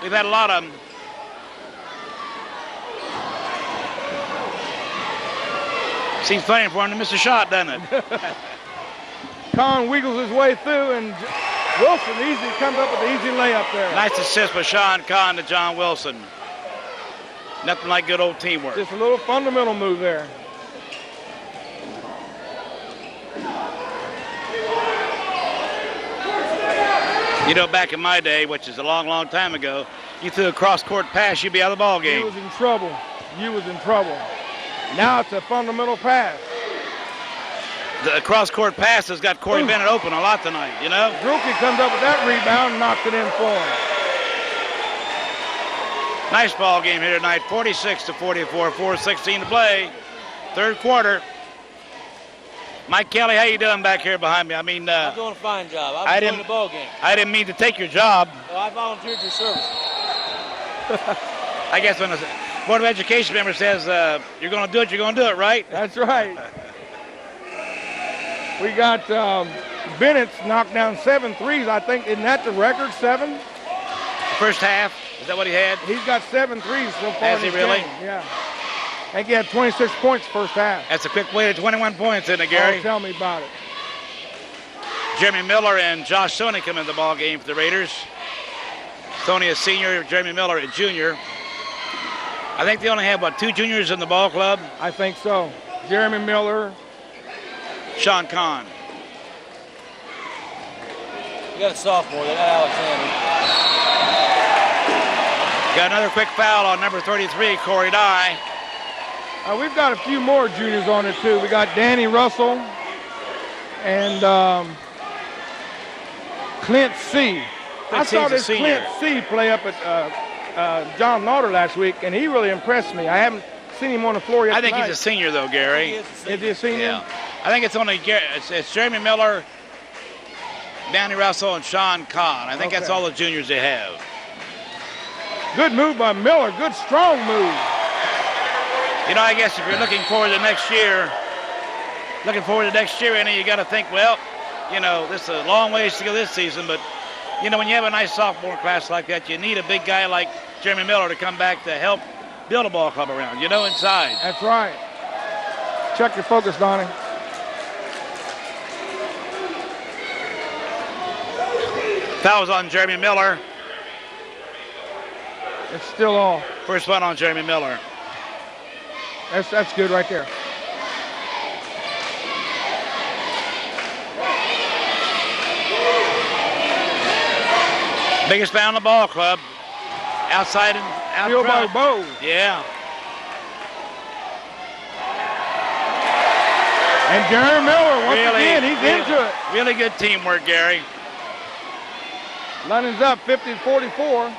We've had a lot of them. Seems funny for him to miss a shot, doesn't it?
Kahn wiggles his way through, and Wilson easily comes up with an easy layup there.
Nice assist by Sean Kahn to John Wilson. Nothing like good old teamwork.
Just a little fundamental move there.
You know, back in my day, which is a long, long time ago, you threw a cross-court pass, you'd be out of the ball game.
You was in trouble. You was in trouble. Now it's a fundamental pass.
The cross-court pass has got Corey Bennett open a lot tonight, you know?
Grulke comes up with that rebound and knocks it in for him.
Nice ball game here tonight, 46-44, 4:16 to play. Third quarter. Mike Kelly, how you doing back here behind me? I mean,
I'm doing a fine job. I'm enjoying the ball game.
I didn't mean to take your job.
Well, I volunteered your service.
I guess when the Board of Education member says you're going to do it, you're going to do it, right?
That's right. We got Bennett's knocked down 7 threes. I think, isn't that the record, 7?
First half, is that what he had?
He's got 7 threes so far.
Has he really?
Game. Yeah. I think he had 26 points first half.
That's a quick way to 21 points, isn't it, Gary?
Oh, tell me about it.
Jeremy Miller and Josh Stoney come in the ball game for the Raiders. Stoney a senior, Jeremy Miller a junior. I think they only have, what, 2 juniors in the ball club?
I think so. Jeremy Miller.
Sean Kahn.
You got a sophomore. They got Alexander.
Got another quick foul on number 33, Corey Dye.
We've got a few more juniors on it, too. We got Danny Russell and Clint C. I saw this Clint C play up at John Lauder last week, and he really impressed me. I haven't seen him on the floor yet
I think
tonight.
he's a senior, though, Gary.
Is he a senior?
Yeah. I think it's only it's Jeremy Miller, Danny Russell, and Sean Kahn. I think that's all the juniors they have.
Good move by Miller. Good, strong move.
You know, I guess if you're looking forward to next year, Andy, you got to think, well, you know, this is a long ways to go this season, but, you know, when you have a nice sophomore class like that, you need a big guy like Jeremy Miller to come back to help build a ball club around, you know, inside.
That's right. Check your focus, Donnie.
Fouls on Jeremy Miller.
It's still off.
First one on Jeremy Miller.
That's good right there.
Biggest foul in the ball club. Outside and out
Steal by
front.
Bowes.
Yeah.
And Jerry Miller, once again, he's into it.
Really good teamwork, Gary.
London's up 50-44.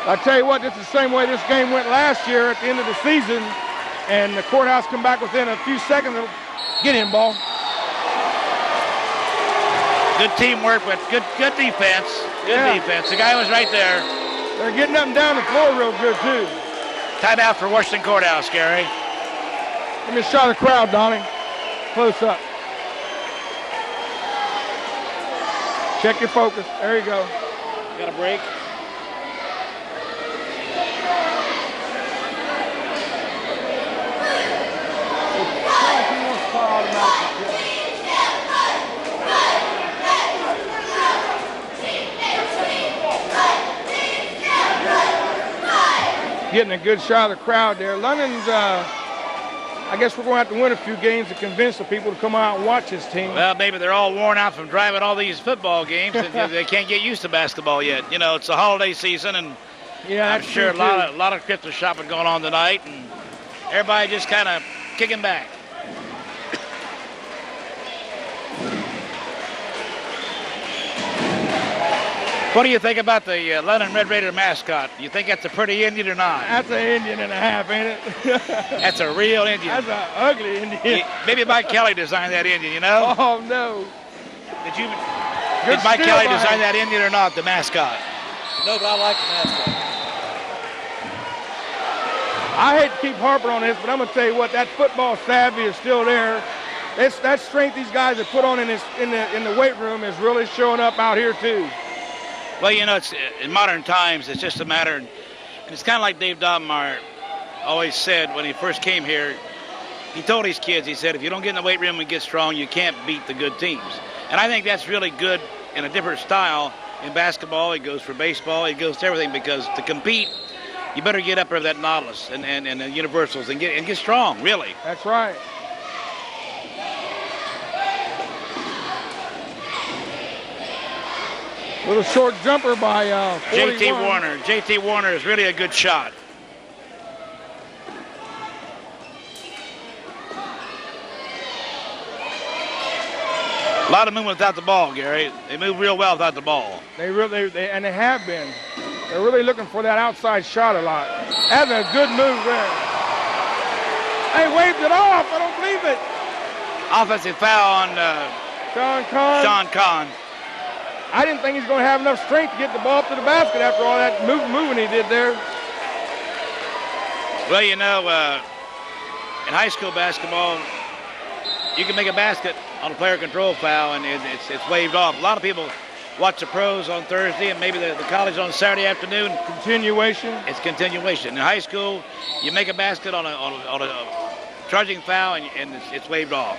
I tell you what, this is the same way this game went last year at the end of the season, and the Courthouse come back within a few seconds of get in ball.
Good teamwork, but good defense. Good defense. The guy was right there.
They're getting up and down the floor real good, too.
Timeout for Washington Courthouse, Gary.
Give me a shot of the crowd, Donnie. Close up. Check your focus. There you go.
Got a break.
Getting a good shot of the crowd there. London's, I guess we're going to have to win a few games to convince the people to come out and watch this team.
Well, maybe they're all worn out from driving all these football games and they can't get used to basketball yet. You know, it's the holiday season, and
yeah,
I'm sure a lot of Christmas shopping going on tonight, and everybody just kind of kicking back. What do you think about the London Red Raider mascot? Do you think that's a pretty Indian or not?
That's an Indian and a half, ain't it?
That's a real Indian.
That's an ugly Indian.
Maybe Mike Kelly designed that Indian, you know?
Oh, no.
Did Mike Kelly design that Indian or not, the mascot?
No, but I like the mascot.
I hate to keep harping on this, but I'm going to tell you what, that football savvy is still there. That strength these guys have put on in the weight room is really showing up out here, too.
Well, you know, it's in modern times, it's just a matter, and it's kind of like Dave Dobmeyer always said when he first came here. He told his kids, he said, if you don't get in the weight room and get strong, you can't beat the good teams. And I think that's really good in a different style. In basketball, it goes for baseball, it goes to everything, because to compete, you better get up there with that Nautilus and the Universals and get strong, really.
That's right. Little short jumper by 41.
J.T. Warner. J.T. Warner is really a good shot. A lot of movement without the ball, Gary. They move real well without the ball.
They have been. They're really looking for that outside shot a lot. That's a good move there. They waved it off. I don't believe it.
Offensive foul on Sean Kahn.
I didn't think he's going to have enough strength to get the ball up to the basket after all that moving he did there.
Well, you know, in high school basketball, you can make a basket on a player control foul, and it's waved off. A lot of people watch the pros on Thursday and maybe the college on Saturday afternoon.
Continuation. It's
continuation. In high school, you make a basket on a charging foul, and it's waved off.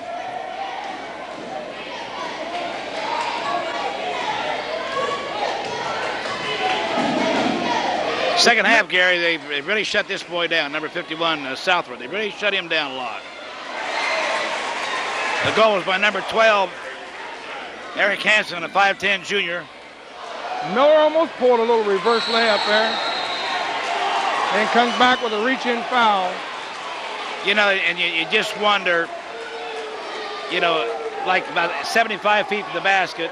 Second half, Gary, they really shut this boy down, number 51, Southward. They really shut him down a lot. The goal was by number 12, Eric Hansen, a 5'10 junior.
Miller almost pulled a little reverse layup there. And comes back with a reach-in foul.
You know, and you just wonder, you know, like about 75 feet from the basket,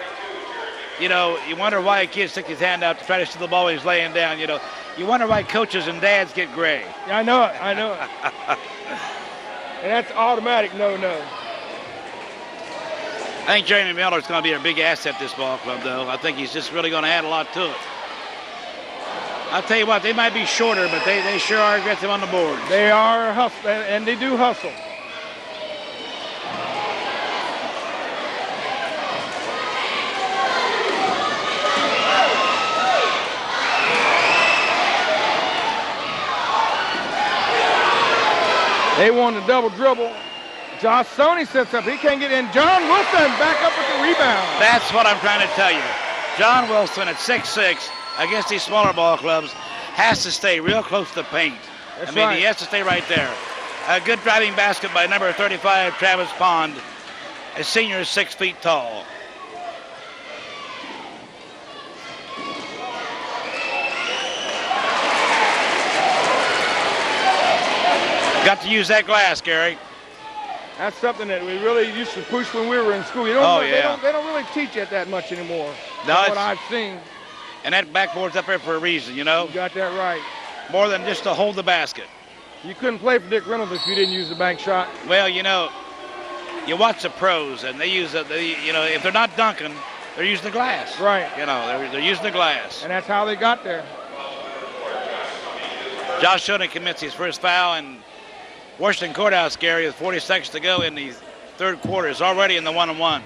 you know, you wonder why a kid sticks his hand out to try to steal the ball when he's laying down, you know. You wonder why coaches and dads get gray.
Yeah, I know it. And that's automatic no.
I think Jeremy Miller is going to be a big asset this ball club, though. I think he's just really going to add a lot to it. I'll tell you what, they might be shorter, but they sure are aggressive on the boards.
They are hustle, and they do hustle. They won the double dribble. Josh Stoney sets up. He can't get in. John Wilson back up with the rebound.
That's what I'm trying to tell you. John Wilson at 6'6" against these smaller ball clubs has to stay real close to the paint.
That's
right. He has to stay right there. A good driving basket by number 35, Travis Pond. A senior is 6 feet tall. Got to use that glass, Gary.
That's something that we really used to push when we were in school. You don't, they don't really teach it that much anymore.
No,
That's what I've seen.
And that backboard's up there for a reason, you know?
You got that right.
More than just to hold the basket.
You couldn't play for Dick Reynolds if you didn't use the bank shot.
Well, you know, you watch the pros, and they use it. You know, if they're not dunking, they're using the glass.
Right.
You know, they're using the glass.
And that's how they got there.
Josh Schoen commits his first foul, and Washington Courthouse, Gary, with 40 seconds to go in the third quarter, is already in the 1-on-1.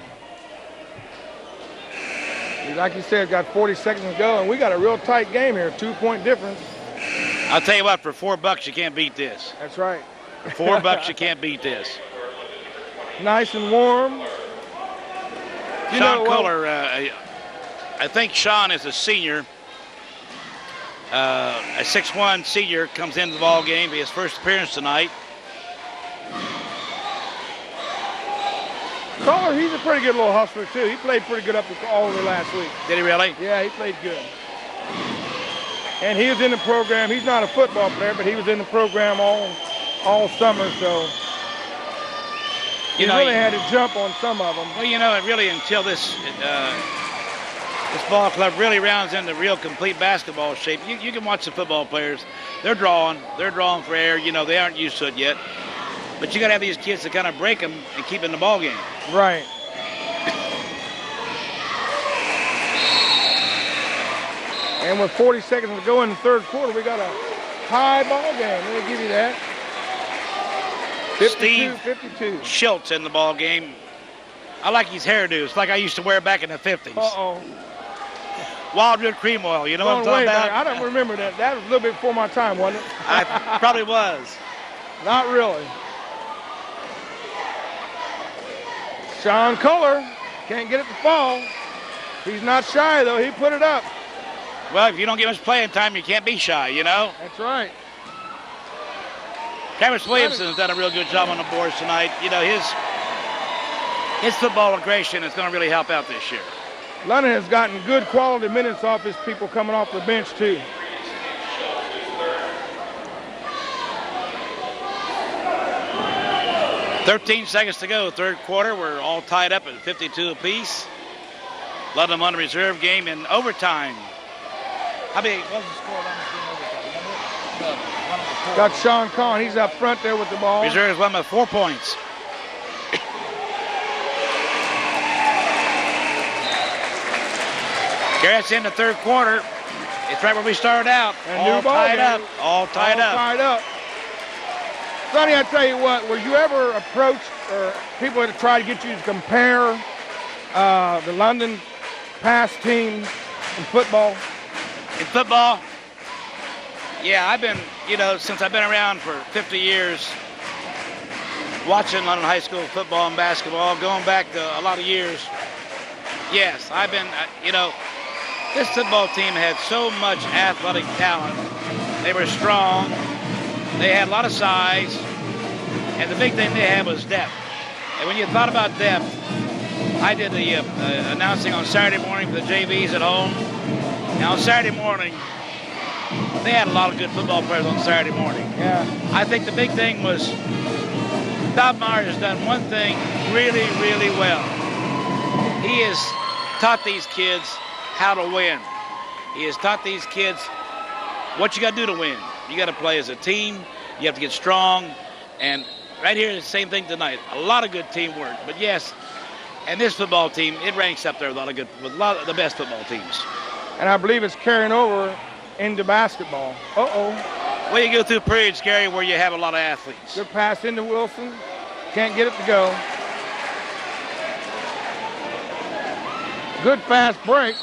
Like you said, got 40 seconds to go, and we got a real tight game here, 2-point difference.
I'll tell you what, for $4 you can't beat this.
That's right.
For $4 you can't beat this.
Nice and warm.
Sean Kohler, I think Sean is a senior. A 6'1" senior comes into the ball game for his first appearance tonight.
Kohler, he's a pretty good little hustler, too. He played pretty good all over last week.
Did he really?
Yeah, he played good. And he was in the program. He's not a football player, but he was in the program all summer, so he really had to jump on some of them.
Well, you know, really until this ball club really rounds into real complete basketball shape, you can watch the football players. They're drawing for air. You know, they aren't used to it yet. But you got to have these kids to kind of break them and keep in the ball game.
Right. And with 40 seconds to go in the third quarter, we got a high ball game. Let me give you that. 52-52.
Schultz in the ball game. I like his hairdo. It's like I used to wear back in the 50s.
Uh-oh.
Wildwood cream oil. You know what I'm talking about?
I don't remember that. That was a little bit before my time, wasn't it?
I probably was.
Not really. Sean Kohler can't get it to fall. He's not shy, though. He put it up.
Well, if you don't get much playing time, you can't be shy, you know?
That's right.
Travis Williamson's done a real good job on the boards tonight. You know, his football aggression is going to really help out this year.
London has gotten good quality minutes off his people coming off the bench, too.
"13 seconds to go, third quarter. We're all tied up at 52 apiece. London on reserve game in overtime. How many? What was the score on overtime?
Got Sean Kahn. He's up front there with the ball.
Reserves won by 4 points. Garrett's in the third quarter. It's right where we started out. All tied up. All tied up.
Sonny, I tell you what, were you ever approached or people that try to get you to compare the London past team in football?
In football? Yeah, I've been, you know, since I've been around for 50 years, watching London high school football and basketball, going back to a lot of years. Yes, I've been, you know, this football team had so much athletic talent. They were strong. They had a lot of size. And the big thing they had was depth. And when you thought about depth, I did the announcing on Saturday morning for the JVs at home. Now, on Saturday morning, they had a lot of good football players on Saturday morning.
Yeah.
I think the big thing was Bob Meyer has done one thing really, really well. He has taught these kids how to win. He has taught these kids what you got to do to win. You got to play as a team. You have to get strong. And right here, the same thing tonight. A lot of good teamwork. But yes, and this football team, it ranks up there with a lot of the best football teams.
And I believe it's carrying over into basketball. Uh-oh.
Well, you go through periods, Gary, where you have a lot of athletes.
Good pass into Wilson. Can't get it to go. Good fast break.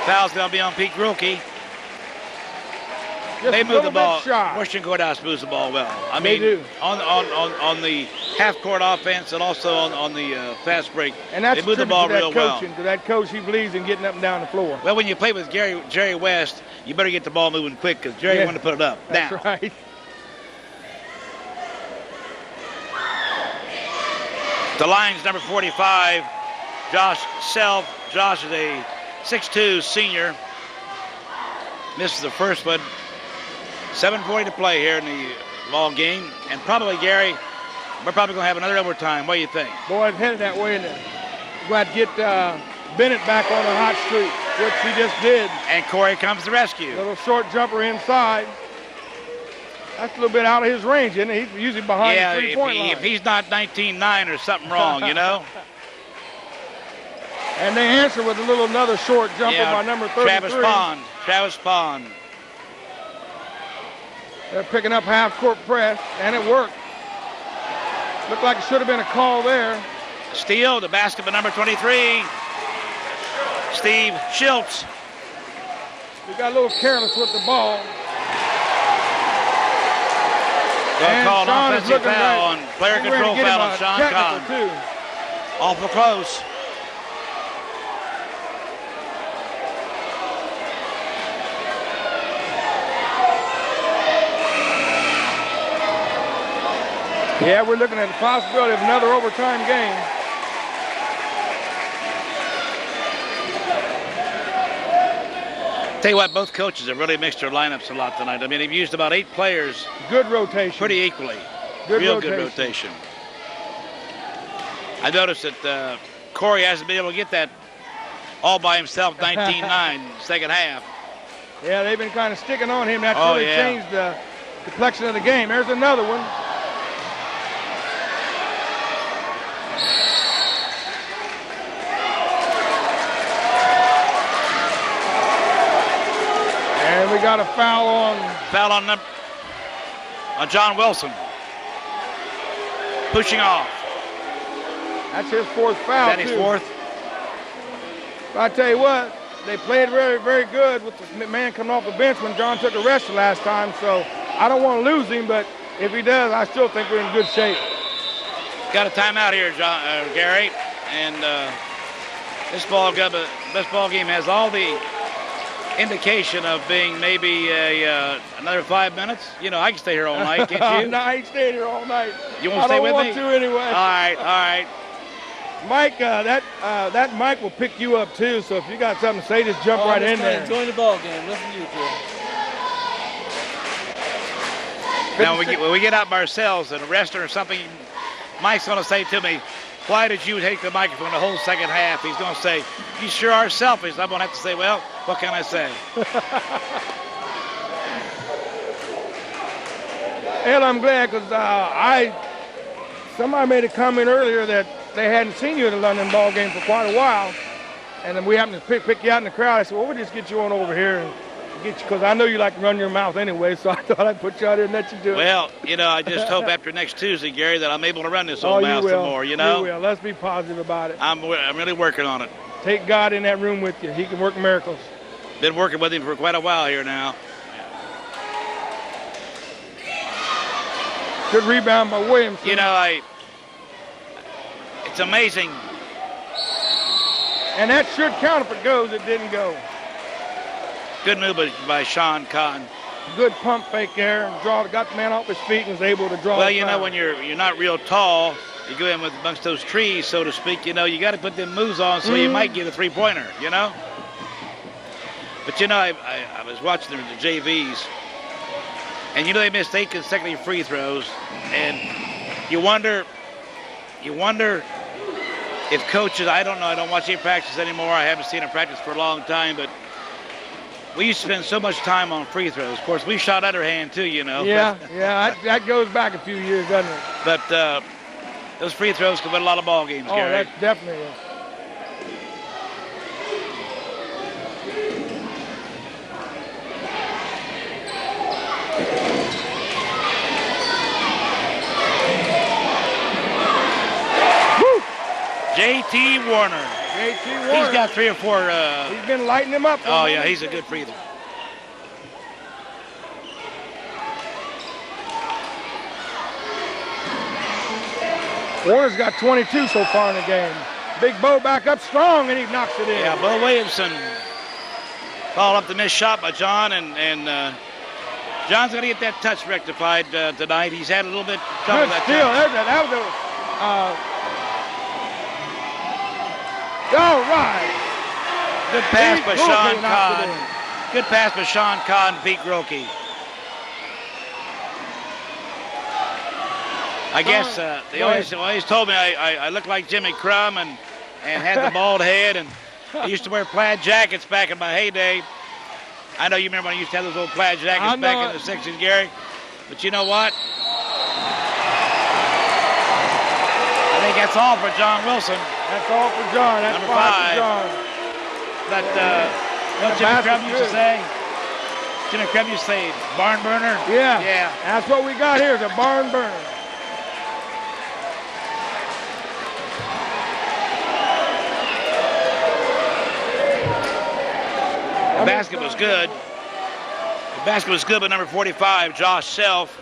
Foul's going to be on Pete Grulke.
Just
they move the ball.
Shy.
Washington Courthouse moves the ball well. I
They
mean,
do.
on the half-court offense and also on the fast break,
And that's
they move the ball real well.
To that coach, he believes in getting up and down the floor.
Well, when you play with Jerry West, you better get the ball moving quick because Jerry wanted to put it up.
That's
now.
right.
The Lions, number 45, Josh Self. Josh is a 6'2" senior. Misses the first one. 7:40 to play here in the ball game. And probably, Gary, we're probably going to have another overtime. What do you think?
Boy, it's headed that way, and glad to get Bennett back on the hot streak, which he just did.
And Corey comes to the rescue.
Little short jumper inside. That's a little bit out of his range, isn't it? He's usually behind the three-point line.
If he's not 19-9 or something wrong, you know?
And they answer with another short jumper by number 33.
Travis Pond.
They're picking up half-court press, and it worked. Looked like it should have been a call there.
Steal, the basket by number 23. Steve Schultz.
He got a little careless with the ball.
They'll call an offensive foul on player control foul on Sean Kahn. Awful close.
Yeah, we're looking at the possibility of another overtime game.
Tell you what, both coaches have really mixed their lineups a lot tonight. I mean, they've used about 8 players.
Good rotation.
Pretty equally. Good rotation. I noticed that Corey hasn't been able to get that all by himself, 19-9, second half.
Yeah, they've been kind of sticking on him. That's really changed the complexion of the game. There's another one. And we got a foul on
John Wilson. Pushing off.
That's his 4th foul.
Is that his 4th?
But I tell you what, they played very, very good with the man coming off the bench when John took a rest the last time. So I don't want to lose him, but if he does, I still think we're in good shape.
Got a timeout here, Gary, and this ball game has all the indication of being maybe another 5 minutes. You know, I can stay here all night, can't you?
No, I ain't staying here all night.
You want to stay with me?
I don't want to anyway.
All right.
Mike, that mic will pick you up too. So if you got something to say, just jump right in there.
Enjoying the ball game. Listen to you two.
Now when we get out by ourselves and a restaurant or something, Mike's going to say to me, "Why did you take the microphone the whole second half?" He's going to say, "You sure are selfish." I'm going to have to say, "Well, what can I say?"
And I'm glad because somebody made a comment earlier that they hadn't seen you in the London ball game for quite a while, and then we happened to pick you out in the crowd. I said, "Well, we'll just get you on over here and get you," because I know you like to run your mouth anyway. So I thought I'd put you out here and let you do it.
Well, you know, I just hope after next Tuesday, Gary, that I'm able to run this old mouth some more. You know,
you will. Let's be positive about it.
I'm really working on it.
Take God in that room with you. He can work miracles.
Been working with him for quite a while here now.
Good rebound by Williamson.
You know, it's amazing.
And that should count if it goes. It didn't go.
Good move by Sean Kahn.
Good pump fake there. Got the man off his feet and was able to draw.
Well, you know, when you're not real tall, you go in with amongst those trees, so to speak. You know, you got to put them moves on so you might get a three-pointer. You know. But you know, I was watching the JVs, and you know they missed 8 consecutive free throws, and you wonder if coaches. I don't know. I don't watch any practice anymore. I haven't seen a practice for a long time, but we used to spend so much time on free throws. Of course, we shot underhand too, you know.
Yeah, that goes back a few years, doesn't it?
But those free throws can win a lot of ball games, Gary.
That definitely is.
J.T. Warner. He's got 3 or 4.
He's been lighting him up.
Oh, yeah, he's a good free throw.
Warner's got 22 so far in the game. Big Bo back up strong, and he knocks it in.
Yeah, Bo Williamson followed up the missed shot by John, and John's going to get that touch rectified tonight. He's had a little bit trouble with that
steal. That was all right.
Good pass by Sean Kahn. Good pass by Sean Kahn, Pete Grokey. I guess they always told me I looked like Jimmy Crum and had the bald head, and I used to wear plaid jackets back in my heyday. I know you remember when I used to have those old plaid jackets back in the 60s, Gary. But you know what? I think that's all for John Wilson.
That's all for John. That's
number 5.
For John.
But what Jimmy Crum used to say? Jimmy Crum used to say, barn burner?
Yeah.
Yeah.
That's what we got here, is a barn burner.
The basket was good. The basket was good, but number 45, Josh Self.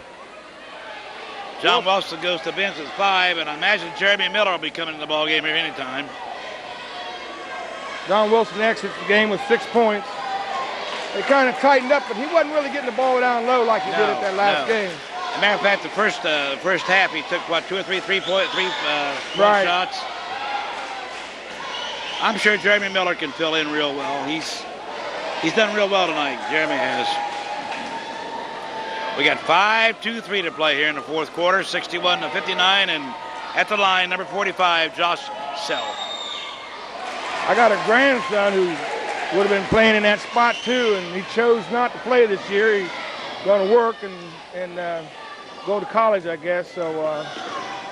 John Wilson goes to bench at 5, and I imagine Jeremy Miller will be coming in the ball game here anytime.
John Wilson exits the game with 6 points. They kind of tightened up, but he wasn't really getting the ball down low like he did at that last game.
As a matter of fact, the first half, he took, what, 2 or 3 three-point shots. I'm sure Jeremy Miller can fill in real well. He's done real well tonight. Jeremy has. We got 5-2-3 to play here in the fourth quarter, 61-59, and at the line, number 45, Josh Self.
I got a grandson who would have been playing in that spot too, and he chose not to play this year. He's going to work and go to college, I guess, so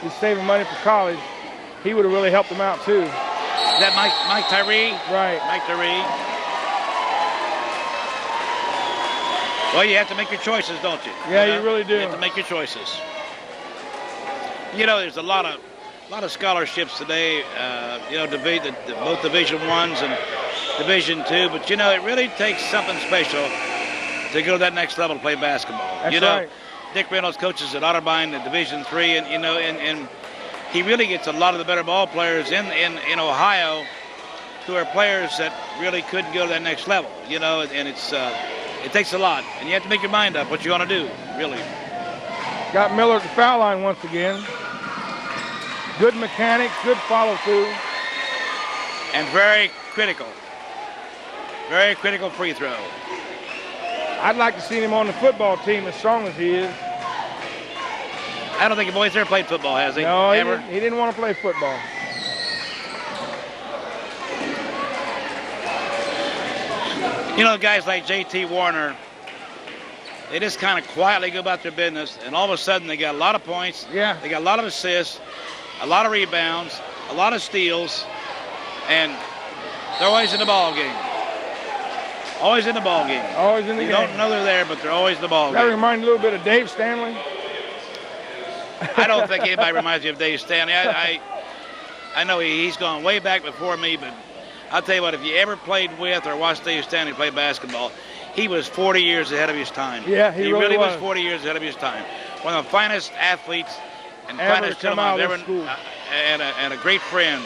he's saving money for college. He would have really helped him out too.
Is that Mike Tyree?
Right.
Mike Tyree. Well, you have to make your choices, don't you?
Yeah, you really do.
You have to make your choices. You know, there's a lot of scholarships today. You know, both Division I's and Division II. But you know, it really takes something special to go to that next level to play basketball.
That's
you know,
right.
Dick Reynolds coaches at Otterbein in Division III, and you know, and he really gets a lot of the better ball players in Ohio who are players that really couldn't go to that next level. You know, and it takes a lot, and you have to make your mind up what you want to do, really.
Got Miller at the foul line once again. Good mechanics, good follow through.
And very critical. Very critical free throw.
I'd like to see him on the football team as strong as he is.
I don't think the boy's ever played football, has he?
No,
ever?
He didn't want to play football.
You know, guys like J.T. Warner, they just kind of quietly go about their business, and all of a sudden they got a lot of points.
Yeah.
They got a lot of assists, a lot of rebounds, a lot of steals, and they're always in the ball game. Always in the ball game.
Always in the game.
You don't know they're there, but they're always in the ball
That
game.
reminds me a little bit of Dave Stanley.
I don't think anybody reminds me of Dave Stanley. I know he's gone way back before me, but I'll tell you what, if you ever played with or watched Dave Stanley play basketball, he was 40 years ahead of his time.
Yeah, he really
was 40 years ahead of his time. One of the finest athletes and finest gentlemen I've ever and a great friend.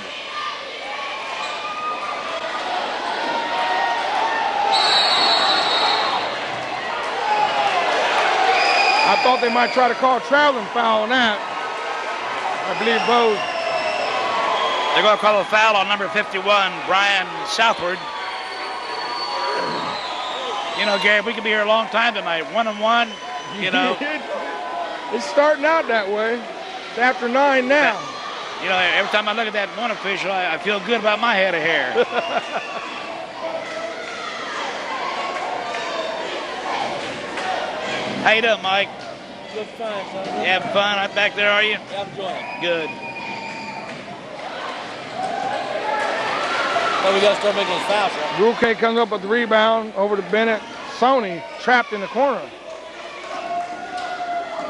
I thought they might try to call a traveling foul on that. I believe both.
They're going to call a foul on number 51, Brian Southward. You know, Gary, we could be here a long time tonight. 1-1, you know.
It's starting out that way. It's after 9 now.
You know, every time I look at that one official, I feel good about my head of hair. How you doing, Mike?
Look fine, son.
You having fun out back there, are you?
Yeah, I'm enjoying it.
Good.
But we got to start making those fouls, right?
Bruque comes up with the rebound over to Bennett. Sony trapped in the corner.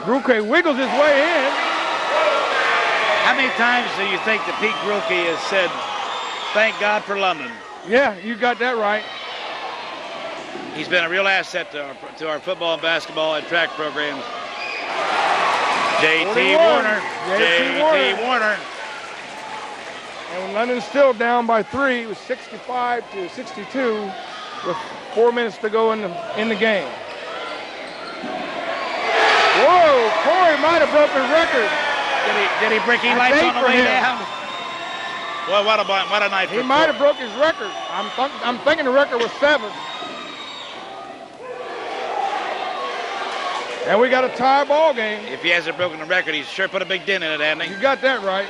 Bruque wiggles his way in.
How many times do you think that Pete Bruque has said, thank God for London?
Yeah, you got that right.
He's been a real asset to our football and basketball and track programs. J.T. Warner. J.T. Warner.
And when London's still down by 3, it was 65-62 with 4 minutes to go in the game. Whoa, Corey might have broken his record.
Did he break Eli's on the way down? Well, what a night for
He might have broke his record. I'm thinking the record was 7. And we got a tie ball game.
If he hasn't broken the record, he's sure put a big dent in it, hasn't he?
You got that right.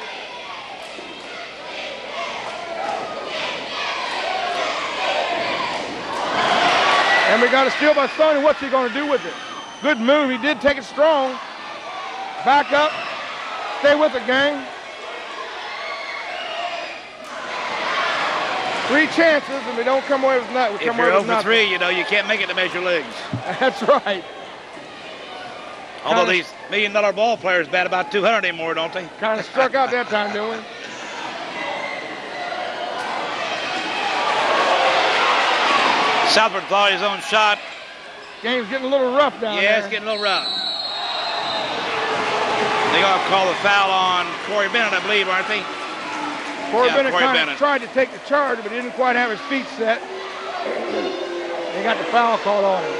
And we got a steal by Sonny. What's he going to do with it? Good move. He did take it strong. Back up. Stay with it, gang. 3 chances, and we don't come away with nothing.
If you're 0 for 3, you know, you can't make it to Major Leagues.
That's right.
Although these million-dollar ball players bat about 200 anymore, don't they?
Kind of struck out that time, didn't we?
Southwood thought his own shot.
Game's getting a little rough down there.
Yeah, it's getting a little rough. They're going to call the foul on Corey Bennett, I believe, aren't they?
Corey Bennett kind of tried to take the charge, but he didn't quite have his feet set. He got the foul called on him.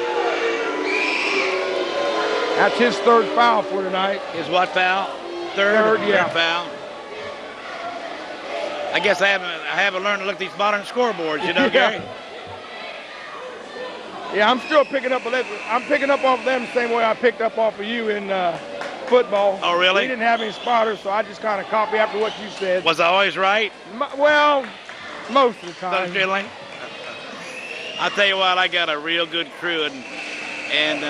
That's his 3rd foul for tonight.
His what foul? Third,
yeah.
Third foul. I guess I haven't learned to look at these modern scoreboards, you know, Gary.
Yeah, I'm still picking up. I'm picking up off them the same way I picked up off of you in football.
Oh, really?
We didn't have any spotters, so I just kind of copy after what you said.
Was I always right?
Well, most of the time.
Really? I'll tell you what, I got a real good crew, and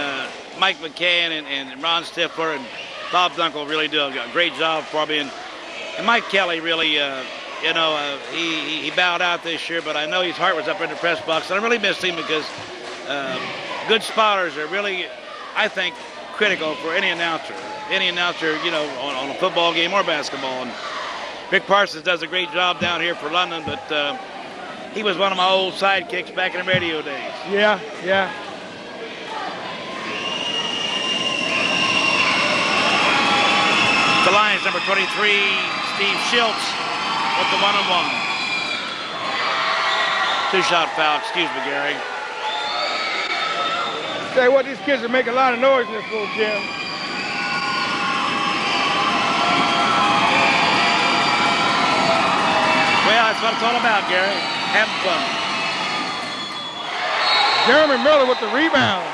Mike McCann and Ron Stifler and Bob Dunkel really do a great job for me. And Mike Kelly really, he bowed out this year, but I know his heart was up in the press box, and I really missed him because good spotters are really, I think, critical for any announcer, you know, on a football game or basketball. And Rick Parsons does a great job down here for London, but he was one of my old sidekicks back in the radio days.
Yeah, yeah.
The Lions, number 23, Steve Schiltz with the 1-on-1. 2-shot foul, excuse me, Gary.
Tell you what, these kids are making a lot of noise in this little gym.
Well, that's what it's all about, Gary. Having fun.
Jeremy Miller with the rebound.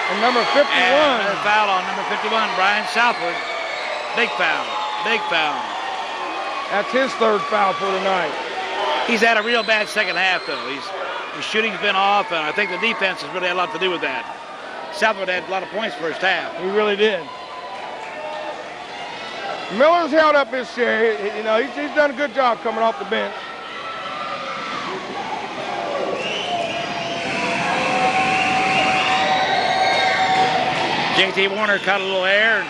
And number 51.
And another foul on number 51, Brian Southwood. Big foul. Big foul.
That's his 3rd foul for tonight.
He's had a real bad second half, though. His shooting's been off, and I think the defense has really had a lot to do with that. Southwood had a lot of points first half.
He really did. Miller's held up his share. You know, he's done a good job coming off the bench.
J.T. Warner caught a little air, and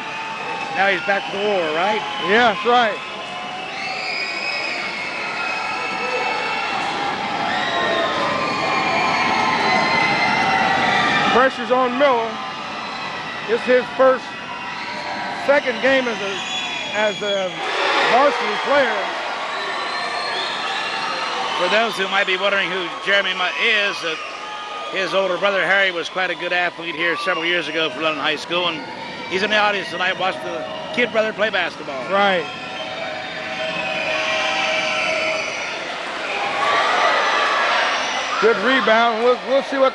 now he's back to the war, right?
Yeah, that's right. Pressure's on Miller. It's his second game as a varsity player.
For those who might be wondering who Jeremy is, his older brother Harry was quite a good athlete here several years ago for London High School, and he's in the audience tonight. Watch the kid brother play basketball.
Right. Good rebound. We'll see what.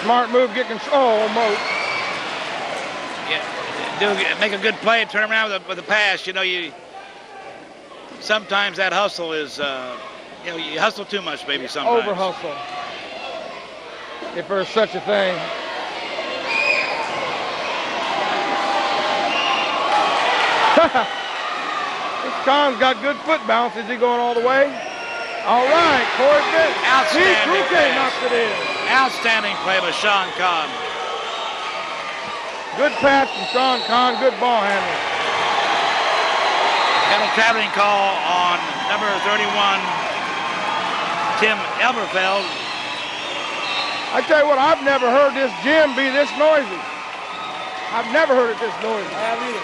Smart move, get control almost.
Yeah, make a good play and turn around with a pass. You know, sometimes that hustle is, you hustle too much, maybe sometimes.
Over hustle, if there's such a thing. This Khan's got good foot bounce. Is he going all the way? All right, Corey Bennett.
Outstanding play.
Knocked it in.
Outstanding play by Sean Khan.
Good pass from Sean Khan. Good ball handling.
Got a traveling call on number 31, Tim Elberfeld.
I tell you what, I've never heard this gym be this noisy. I've never heard it this noisy.
I haven't either.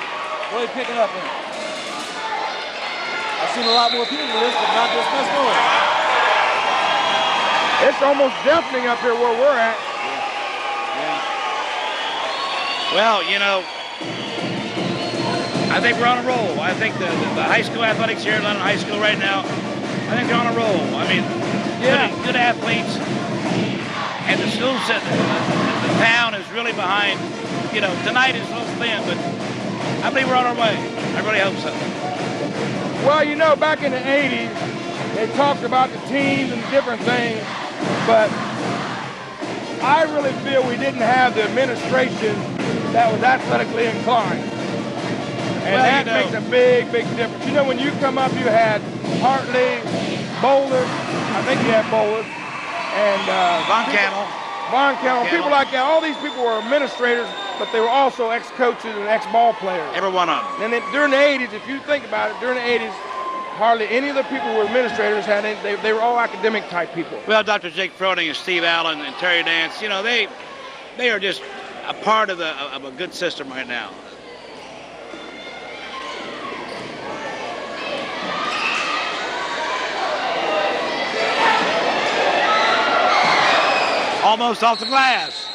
Really picking up in it. I've seen a lot more people with this, but not this much noise.
It's almost deafening up here where we're at.
Yeah. Well, you know, I think we're on a roll. I think the high school athletics here at London High School right now, I think they're on a roll. I mean, good athletes. and the school system, the town is really behind. You know, tonight is a little thin, but I believe we're on our way. I really hope so.
Well, you know, back in the 80s, they talked about the teams and different things, but I really feel we didn't have the administration that was athletically inclined. And that makes a big, big difference. You know, when you come up, you had Hartley, Bowler, I think you had Bowler, and
Von Cannell,
people like that. All these people were administrators, but they were also ex-coaches and ex-ball players.
Every one of them.
And then during the 80s, if you think about it, during the 80s, hardly any of the people who were administrators had any, they were all academic type people.
Well, Dr. Jake Froning and Steve Allen and Terry Dance, you know, they are just a part of a good system right now. Almost off the glass.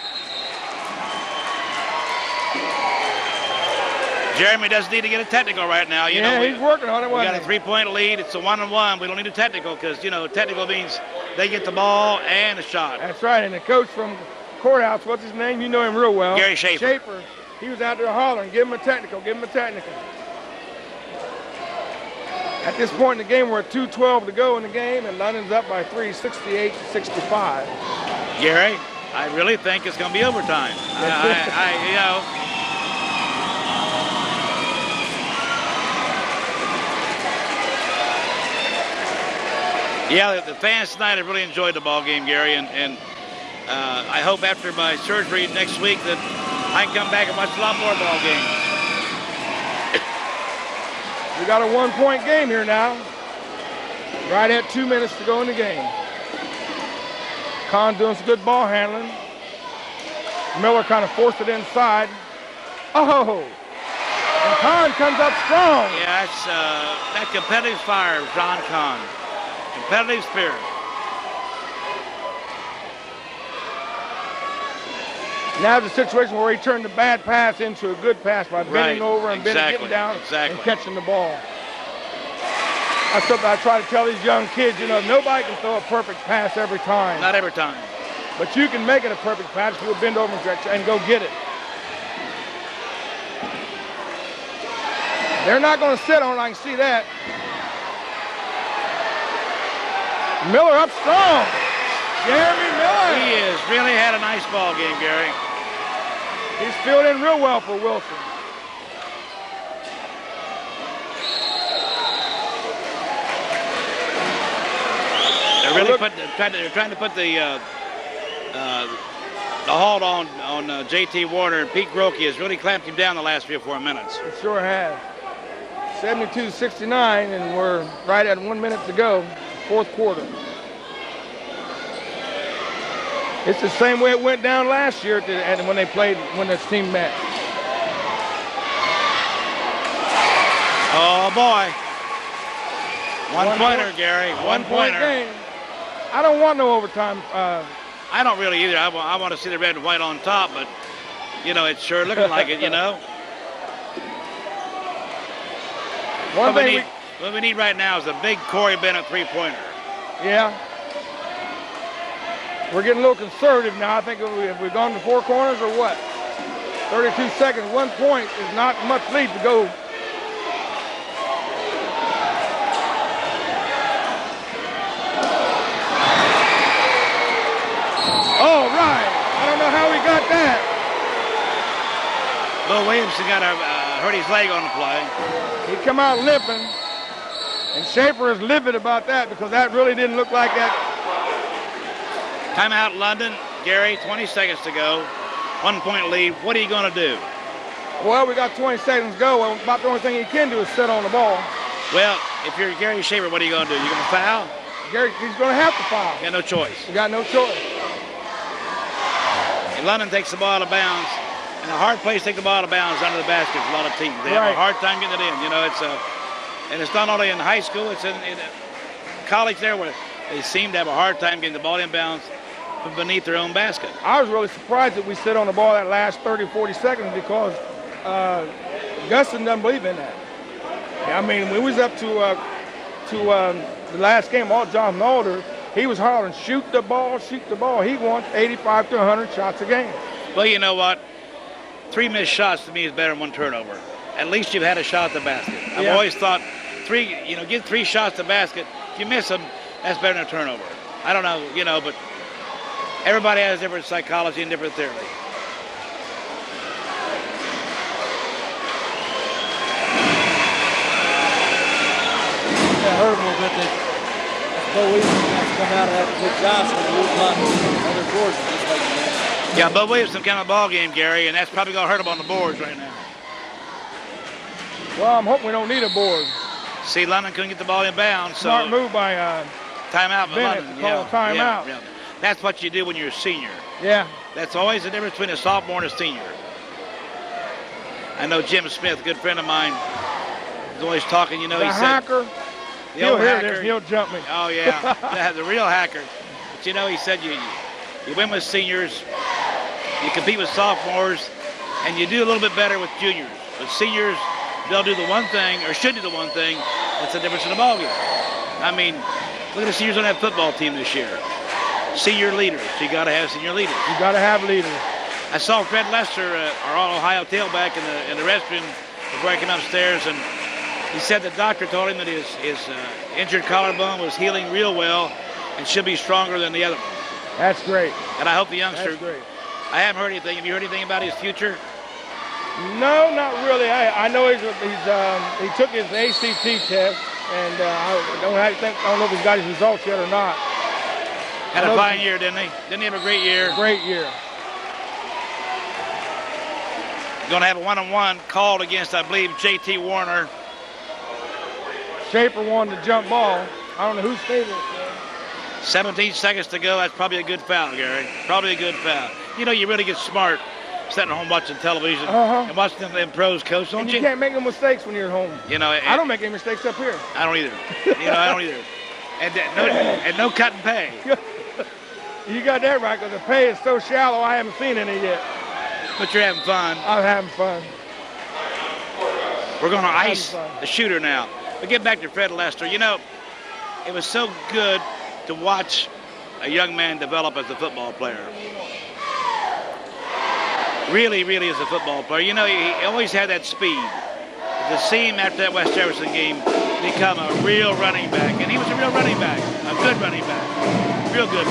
Jeremy doesn't need to get a technical right now. You know,
he's working on it.
We got a 3-point lead. It's a 1-on-1. We don't need a technical because, you know, technical means they get the ball and a shot.
That's right. And the coach from Courthouse, what's his name? You know him real well.
Gary Schaefer.
He was out there hollering, give him a technical, give him a technical. At this point in the game, we're at 2:12 to go in the game, and London's up by 3, 68-65.
Gary, I really think it's going to be overtime. You know. Yeah, the fans tonight have really enjoyed the ball game, Gary, and I hope after my surgery next week that I can come back and watch a lot more ball games.
We got a 1-point game here now. Right at 2 minutes to go in the game. Kahn doing some good ball handling. Miller kind of forced it inside. Oh! And Kahn comes up strong.
Yeah, it's that competitive fire of John Kahn. Competitive spirit.
Now the situation where he turned the bad pass into a good pass by bending over and getting down and catching the ball. That's something I try to tell these young kids, you know, nobody can throw a perfect pass every time.
Not every time.
But you can make it a perfect pass if you'll bend over and go get it. They're not going to sit on it, I can see that. Miller up strong. Jeremy Miller.
He has really had a nice ball game, Gary.
He's filled in real well for Wilson.
They're really trying to put the halt on J.T. Warner, and Pete Grokey has really clamped him down the last 3 or 4 minutes.
It sure has. 72-69, and we're right at 1 minute to go, fourth quarter. It's the same way it went down last year when they played, when this team met.
Oh boy. One-pointer, Gary. One-pointer.
Game. I don't want no overtime.
I don't really either. I want to see the red and white on top, but, you know, it's sure looking like it, you know. What we need right now is a big Corey Bennett three-pointer.
Yeah. We're getting a little conservative now. I think have we gone to 4 corners or what? 32 seconds, 1 point is not much lead to go. All right. I don't know how we got that.
Bill Williamson hurt his leg on the play.
He come out limping, and Schaefer is livid about that because that really didn't look like that.
Timeout London. Gary, 20 seconds to go. 1 point lead. What are you going to do?
Well, we got 20 seconds to go. Well, about the only thing he can do is sit on the ball.
Well, if you're Gary Schaefer, what are you going to do? You going to foul?
Gary, he's going to have to foul.
You got no choice.
You got no choice.
And London takes the ball out of bounds. And a hard place to take the ball out of bounds under the basket for a lot of teams. They have a hard time getting it in. You know, and it's not only in high school, it's in college there where they seem to have a hard time getting the ball in bounds from beneath their own basket.
I was really surprised that we sit on the ball that last 30, 40 seconds because Guston doesn't believe in that. I mean, when we was up to the last game, all Jonathan Alder, he was hollering, shoot the ball, shoot the ball. He wants 85 to 100 shots a game.
Well, you know what? 3 missed shots to me is better than 1 turnover. At least you've had a shot at the basket. I've always thought get 3 shots at the basket. If you miss them, that's better than a turnover. I don't know, but everybody has different psychology and different theory.
Yeah, I heard a little bit that Bo Williams has to come out and have to put Johnson in a little lot other boards just like that.
Yeah, Bo Williams kind of ball game, Gary, and that's probably going to hurt him on the boards right now.
Well, I'm hoping we don't need a board.
See, London couldn't get the ball in bounds. So
Smart move by
timeout by
Bennett
London.
to call timeout.
Yeah. That's what you do when you're a senior.
Yeah.
That's always the difference between a sophomore and a senior. I know Jim Smith, a good friend of mine, is always talking,
The hacker. He'll hear this, he'll jump me.
Oh, yeah. The real hacker. But, he said you win with seniors, you compete with sophomores, and you do a little bit better with juniors. With seniors, they'll do the one thing, or should do the one thing, that's the difference in the ballgame. I mean, look at the seniors on that football team this year. Senior leaders. You got to have senior leaders.
You got to have leaders.
I saw Fred Lester, our All-Ohio tailback, in the restroom before I came upstairs, and he said the doctor told him that his injured collarbone was healing real well and should be stronger than the other one.
That's great.
And I hope the youngster.
That's great.
I haven't heard anything. Have you heard anything about his future?
No, not really. I know he took his ACT test, and I don't know if he's got his results yet or not.
Had a fine year, didn't he? Didn't he have a great year?
Great year.
Going to have a one-on-one called against, I believe, J.T. Warner.
Schaefer won the jump ball. I don't know whose favorite it was.
17 seconds to go. That's probably a good foul, Gary. Probably a good foul. You really get smart sitting home watching television and watching them pros coach, don't
and
you?
You can't make no mistakes when you're at home. I don't make any mistakes up here.
I don't either. I don't either. And no cut and pay.
You got that right, because the pay is so shallow, I haven't seen any yet.
But you're having fun.
I'm having fun.
We're going to ice the shooter now. But get back to Fred Lester. It was so good to watch a young man develop as a football player. Really, really as a football player. He always had that speed. To see him after that West Jefferson game become a real running back. And he was a real running back, a good running back, real good.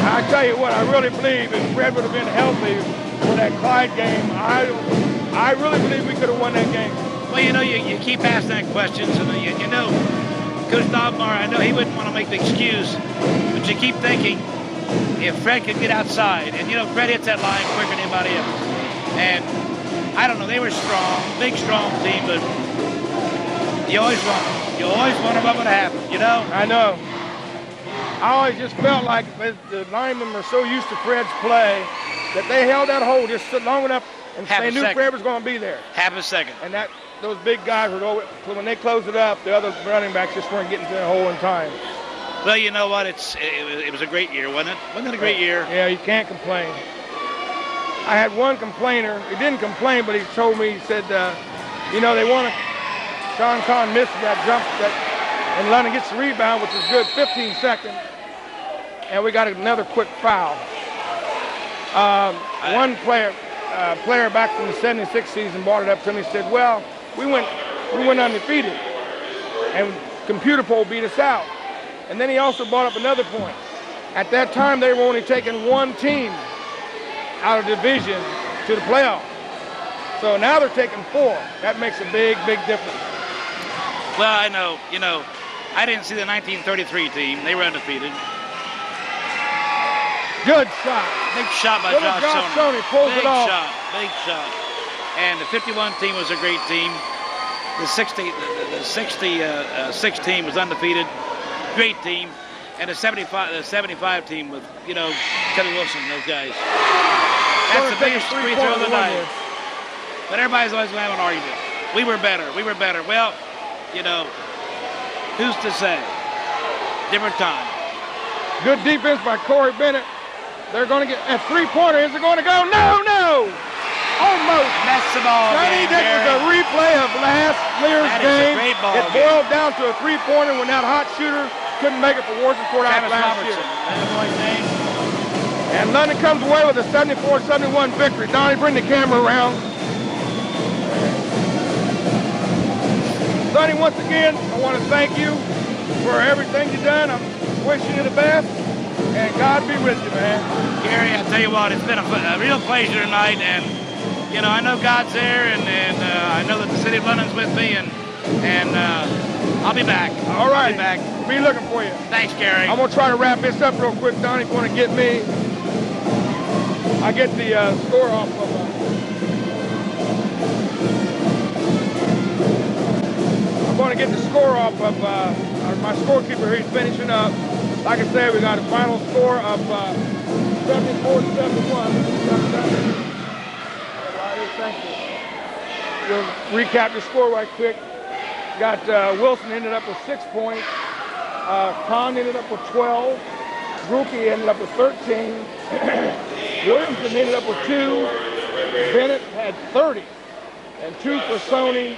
I tell you what, I really believe if Fred would have been healthy for that Clyde game, I really believe we could have won that game.
Well, you keep asking that questions, and Coach Dobmar, I know he wouldn't want to make the excuse, but you keep thinking, if Fred could get outside, and Fred hits that line quicker than anybody else. And I don't know, they were strong, big, strong team, but you always wonder what would happen,
I know. I always just felt like the linemen were so used to Fred's play that they held that hold just long enough, and they knew Fred was going to be there.
Half a second.
And those big guys would go, when they closed it up, the other running backs just weren't getting to the hole in time.
Well, you know what? It was a great year, wasn't it? Wasn't it a great year?
Yeah, you can't complain. I had one complainer. He didn't complain, but he told me, he said, they want to, Sean Conn missed that jump, and London gets the rebound, which is good, 15 seconds. And we got another quick foul. One player back from the 76 season brought it up to me and said, well, we went undefeated, and Computer Pole beat us out. And then he also brought up another point. At that time, they were only taking one team out of division to the playoffs. So now they're taking 4. That makes a big, big difference.
Well, I know, I didn't see the 1933 team. They were undefeated.
Good shot.
Big shot by
Josh Stoney. Pulls it off.
Big shot. And the 51 team was a great team. The 66 team was undefeated. Great team. And the 75 team with, Kelly Wilson, those guys. That's the biggest free throw of the night. But everybody's always going to have an argument. We were better. Well, who's to say? Different time.
Good defense by Corey Bennett. They're going to get a three-pointer. Is it going to go? No! Almost.
That's the ball game,
That was a replay of last year's game.
That is a great ball
It boiled down to a three-pointer when that hot shooter couldn't make it for Warden Courthouse
Travis
last
Robertson.
year.
That's the boy's name.
And London comes away with a 74-71 victory. Donnie, bring the camera around. Sonny, once again, I want to thank you for everything you've done. I'm wishing you the best, and God be with you, man.
Gary, I tell you what, it's been a real pleasure tonight, and you know, I know God's there, and I know that the city of London's with me, and I'll be back.
All right.
I'll be back.
Be looking for you.
Thanks, Gary.
I'm going to try to wrap this up real quick, Donnie, if you want to get me. I get the score off of I'm going to get the score off of my scorekeeper here. He's finishing up. Like I said, we got a final score of 74-71. Thank you. We'll recap the score right quick. Got Wilson ended up with 6 points. Kahn ended up with 12. Rookie ended up with 13. Williamson ended up with 2. Bennett had 30. And 2 for Sony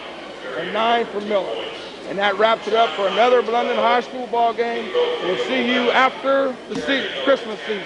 and 9 for Miller. And that wraps it up for another London High School ball game. We'll see you after the Christmas season.